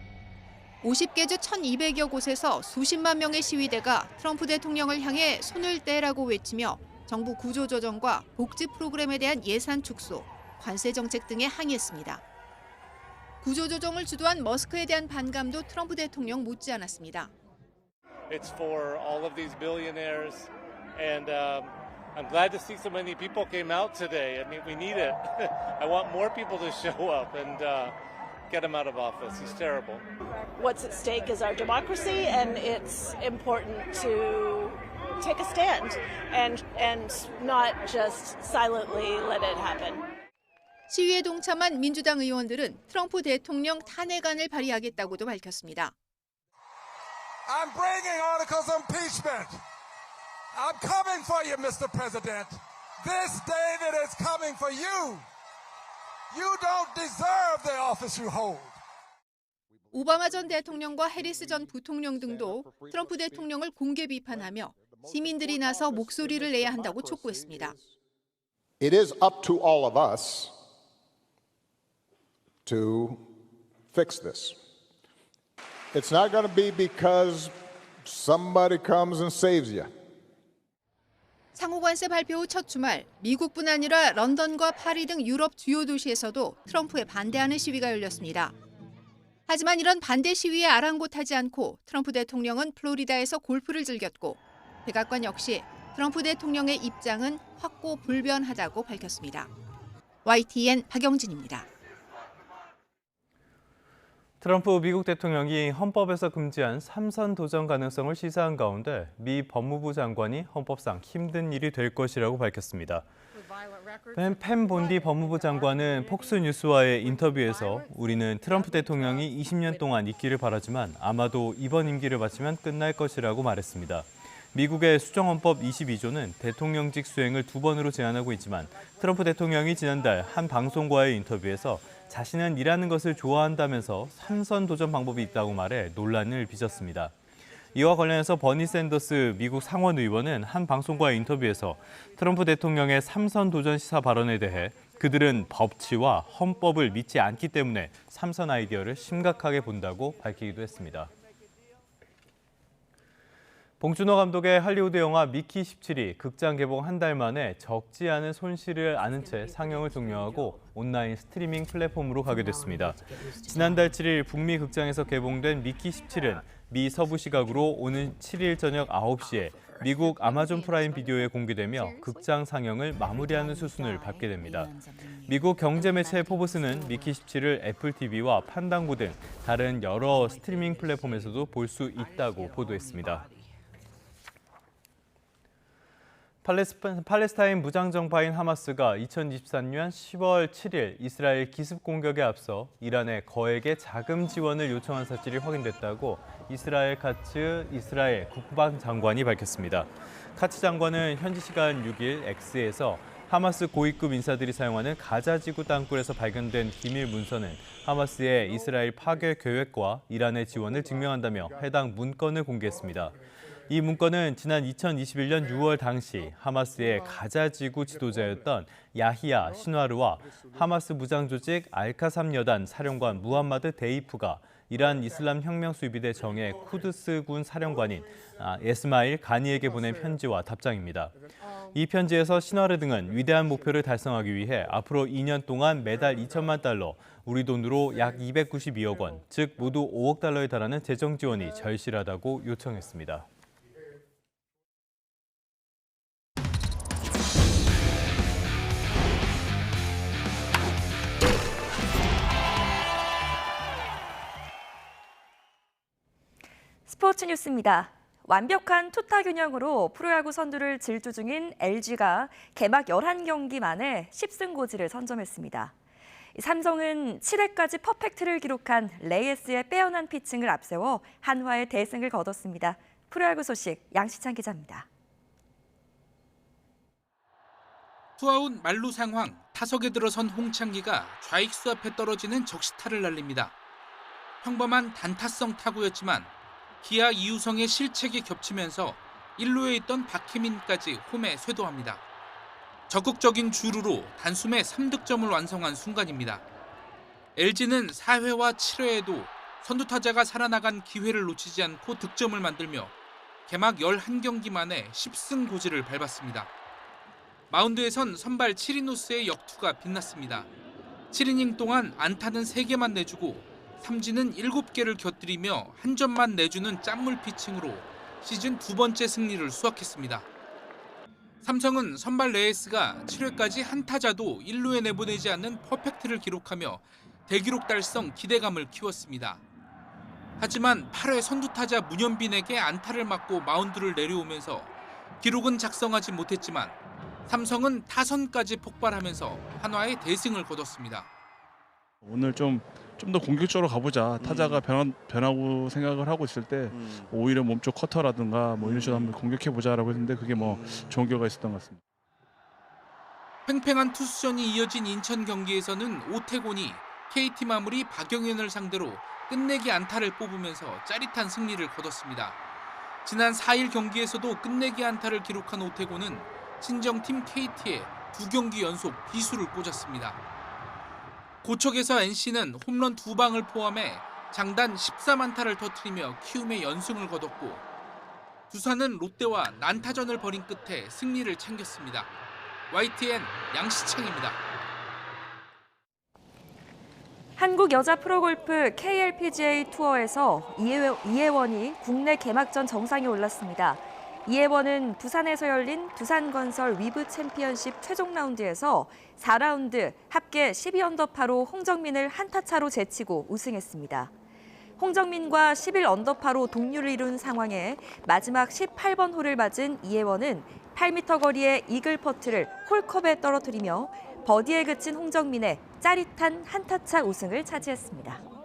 Speaker 14: 50개 주 1,200여 곳에서 수십만 명의 시위대가 트럼프 대통령을 향해 손을 떼라고 외치며 정부 구조조정과 복지 프로그램에 대한 예산 축소, 관세 정책 등에 항의했습니다. 구조조정을 주도한 머스크에 대한 반감도 트럼프 대통령 못지않았습니다.
Speaker 24: It's for all of these billionaires, and I'm glad to see so many people came out today. I mean, we need it. I want more people to show up and get him out of office. He's terrible.
Speaker 28: What's at stake is our democracy, and it's important to take a stand and not just silently let it happen.
Speaker 14: 시위에 동참한 민주당 의원들은 트럼프 대통령 탄핵안을 발의하겠다고도 밝혔습니다.
Speaker 2: I'm bringing articles of impeachment. I'm coming for you, Mr. President. This David is coming for you. You don't deserve the office you hold.
Speaker 14: 오바마 전 대통령과 해리스 전 부통령 등도 트럼프 대통령을 공개 비판하며 시민들이 나서 목소리를 내야 한다고 촉구했습니다.
Speaker 8: It is up to all of us to fix this. It's not going to be because somebody comes and saves you.
Speaker 14: 상호관세 발표 후 첫 주말, 미국뿐 아니라 런던과 파리 등 유럽 주요 도시에서도 트럼프에 반대하는 시위가 열렸습니다. 하지만 이런 반대 시위에 아랑곳하지 않고 트럼프 대통령은 플로리다에서 골프를 즐겼고 백악관 역시 트럼프 대통령의 입장은 확고불변하다고 밝혔습니다. YTN 박영진입니다.
Speaker 1: 트럼프 미국 대통령이 헌법에서 금지한 3선 도전 가능성을 시사한 가운데 미 법무부 장관이 헌법상 힘든 일이 될 것이라고 밝혔습니다. 펜 본디 법무부 장관은 폭스뉴스와의 인터뷰에서 우리는 트럼프 대통령이 20년 동안 있기를 바라지만 아마도 이번 임기를 마치면 끝날 것이라고 말했습니다. 미국의 수정헌법 22조는 대통령직 수행을 2번으로 제한하고 있지만 트럼프 대통령이 지난달 한 방송과의 인터뷰에서 자신은 일하는 것을 좋아한다면서 3선 도전 방법이 있다고 말해 논란을 빚었습니다. 이와 관련해서 버니 샌더스 미국 상원 의원은 한 방송과의 인터뷰에서 트럼프 대통령의 3선 도전 시사 발언에 대해 그들은 법치와 헌법을 믿지 않기 때문에 3선 아이디어를 심각하게 본다고 밝히기도 했습니다. 봉준호 감독의 할리우드 영화 미키 17이 극장 개봉 한 달 만에 적지 않은 손실을 아는 채 상영을 종료하고 온라인 스트리밍 플랫폼으로 가게 됐습니다. 지난달 7일 북미 극장에서 개봉된 미키 17은 미 서부 시각으로 오는 7일 저녁 9시에 미국 아마존 프라임 비디오에 공개되며 극장 상영을 마무리하는 수순을 밟게 됩니다. 미국 경제 매체 포브스는 미키 17을 애플 TV와 판당고 등 다른 여러 스트리밍 플랫폼에서도 볼 수 있다고 보도했습니다. 팔레스타인 무장정파인 하마스가 2023년 10월 7일 이스라엘 기습 공격에 앞서 이란에 거액의 자금 지원을 요청한 사실이 확인됐다고 이스라엘 카츠 이스라엘 국방장관이 밝혔습니다. 카츠 장관은 현지 시간 6일 X에서 하마스 고위급 인사들이 사용하는 가자지구 땅굴에서 발견된 기밀 문서는 하마스의 이스라엘 파괴 계획과 이란의 지원을 증명한다며 해당 문건을 공개했습니다. 이 문건은 지난 2021년 6월 당시 하마스의 가자지구 지도자였던 야히야 시나르와 하마스 무장조직 알카삼 여단 사령관 무함마드 데이프가 이란 이슬람 혁명 수비대 정예 쿠드스군 사령관인 에스마일 가니에게 보낸 편지와 답장입니다. 이 편지에서 시나르 등은 위대한 목표를 달성하기 위해 앞으로 2년 동안 매달 2천만 달러, 우리 돈으로 약 292억 원, 즉 모두 5억 달러에 달하는 재정 지원이 절실하다고 요청했습니다.
Speaker 13: 스포츠 뉴스입니다. 완벽한 투타 균형으로 프로야구 선두를 질주 중인 LG가 개막 11경기 만에 10승 고지를 선점했습니다. 삼성은 7회까지 퍼펙트를 기록한 레이스의 빼어난 피칭을 앞세워 한화의 대승을 거뒀습니다. 프로야구 소식 양시찬 기자입니다.
Speaker 15: 투아웃 만루 상황, 타석에 들어선 홍창기가 좌익수 앞에 떨어지는 적시타를 날립니다. 평범한 단타성 타구였지만 기아 이우성의 실책이 겹치면서 1루에 있던 박혜민까지 홈에 쇄도합니다. 적극적인 주루로 단숨에 3득점을 완성한 순간입니다. LG는 4회와 7회에도 선두타자가 살아나간 기회를 놓치지 않고 득점을 만들며 개막 11경기 만에 10승 고지를 밟았습니다. 마운드에선 선발 치리노스의 역투가 빛났습니다. 7이닝 동안 안타는 3개만 내주고 삼진은 7개를 곁들이며 한 점만 내주는 짠물 피칭으로 시즌 2번째 승리를 수확했습니다. 삼성은 선발 레이스가 7회까지 한 타자도 1루에 내보내지 않는 퍼펙트를 기록하며 대기록 달성 기대감을 키웠습니다. 하지만 8회 선두타자 문현빈에게 안타를 맞고 마운드를 내려오면서 기록은 작성하지 못했지만 삼성은 타선까지 폭발하면서 한화의 대승을 거뒀습니다.
Speaker 16: 오늘 좀
Speaker 4: 좀 더 공격적으로 가보자. 타자가 변하고 생각을 하고 있을 때 오히려 몸쪽 커터라든가 뭐 이런 식으로 한번 공격해보자라고 했는데 그게 뭐 좋은 결과가 있었던 것 같습니다.
Speaker 15: 팽팽한 투수전이 이어진 인천 경기에서는 오태곤이 KT 마무리 박영현을 상대로 끝내기 안타를 뽑으면서 짜릿한 승리를 거뒀습니다. 지난 4일 경기에서도 끝내기 안타를 기록한 오태곤은 친정팀 KT에 2경기 연속 비수를 꽂았습니다. 고척에서 NC는 홈런 2방을 포함해 장단 13안타를 터뜨리며 키움의 연승을 거뒀고 두산은 롯데와 난타전을 벌인 끝에 승리를 챙겼습니다. YTN 양시창입니다.
Speaker 13: 한국 여자 프로골프 KLPGA 투어에서 이혜원이 국내 개막전 정상에 올랐습니다. 이혜원은 부산에서 열린 두산건설 위브 챔피언십 최종 라운드에서 4라운드 합계 12언더파로 홍정민을 한타 차로 제치고 우승했습니다. 홍정민과 11언더파로 동률을 이룬 상황에 마지막 18번 홀을 맞은 이혜원은 8m 거리의 이글 퍼트를 홀컵에 떨어뜨리며 버디에 그친 홍정민의 짜릿한 한타차 우승을 차지했습니다.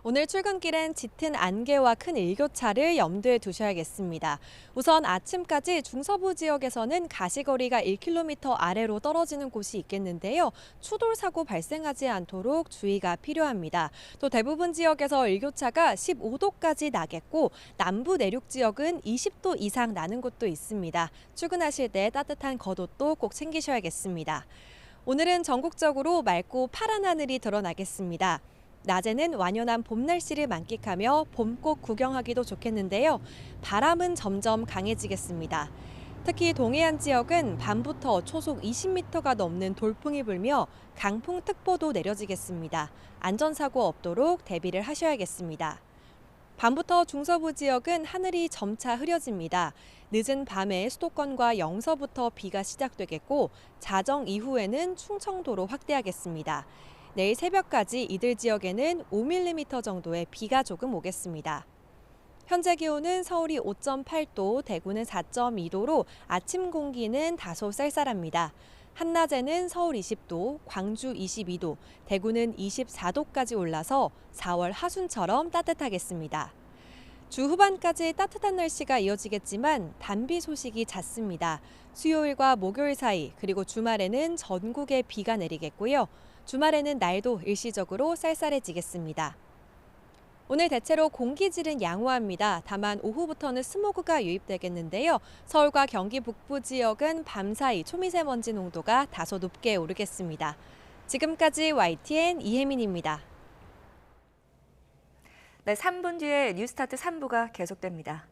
Speaker 5: 오늘 출근길엔 짙은 안개와 큰 일교차를 염두에 두셔야겠습니다. 우선 아침까지 중서부 지역에서는 가시거리가 1km 아래로 떨어지는 곳이 있겠는데요. 추돌 사고 발생하지 않도록 주의가 필요합니다. 또 대부분 지역에서 일교차가 15도까지 나겠고 남부 내륙 지역은 20도 이상 나는 곳도 있습니다. 출근하실 때 따뜻한 겉옷도 꼭 챙기셔야겠습니다. 오늘은 전국적으로 맑고 파란 하늘이 드러나겠습니다. 낮에는 완연한 봄 날씨를 만끽하며 봄꽃 구경하기도 좋겠는데요. 바람은 점점 강해지겠습니다. 특히 동해안 지역은 밤부터 초속 20m가 넘는 돌풍이 불며 강풍특보도 내려지겠습니다. 안전사고 없도록 대비를 하셔야겠습니다. 밤부터 중서부 지역은 하늘이 점차 흐려집니다. 늦은 밤에 수도권과 영서부터 비가 시작되겠고 자정 이후에는 충청도로 확대하겠습니다. 내일 새벽까지 이들 지역에는 5mm 정도의 비가 조금 오겠습니다. 현재 기온은 서울이 5.8도, 대구는 4.2도로 아침 공기는 다소 쌀쌀합니다. 한낮에는 서울 20도, 광주 22도, 대구는 24도까지 올라서 4월 하순처럼 따뜻하겠습니다. 주 후반까지 따뜻한 날씨가 이어지겠지만 단비 소식이 잦습니다. 수요일과 목요일 사이 그리고 주말에는 전국에 비가 내리겠고요. 주말에는 날도 일시적으로 쌀쌀해지겠습니다. 오늘 대체로 공기질은 양호합니다. 다만 오후부터는 스모그가 유입되겠는데요. 서울과 경기 북부 지역은 밤사이 초미세먼지 농도가 다소 높게 오르겠습니다. 지금까지 YTN 이혜민입니다.
Speaker 13: 네, 3분 뒤에 뉴스타트 3부가 계속됩니다.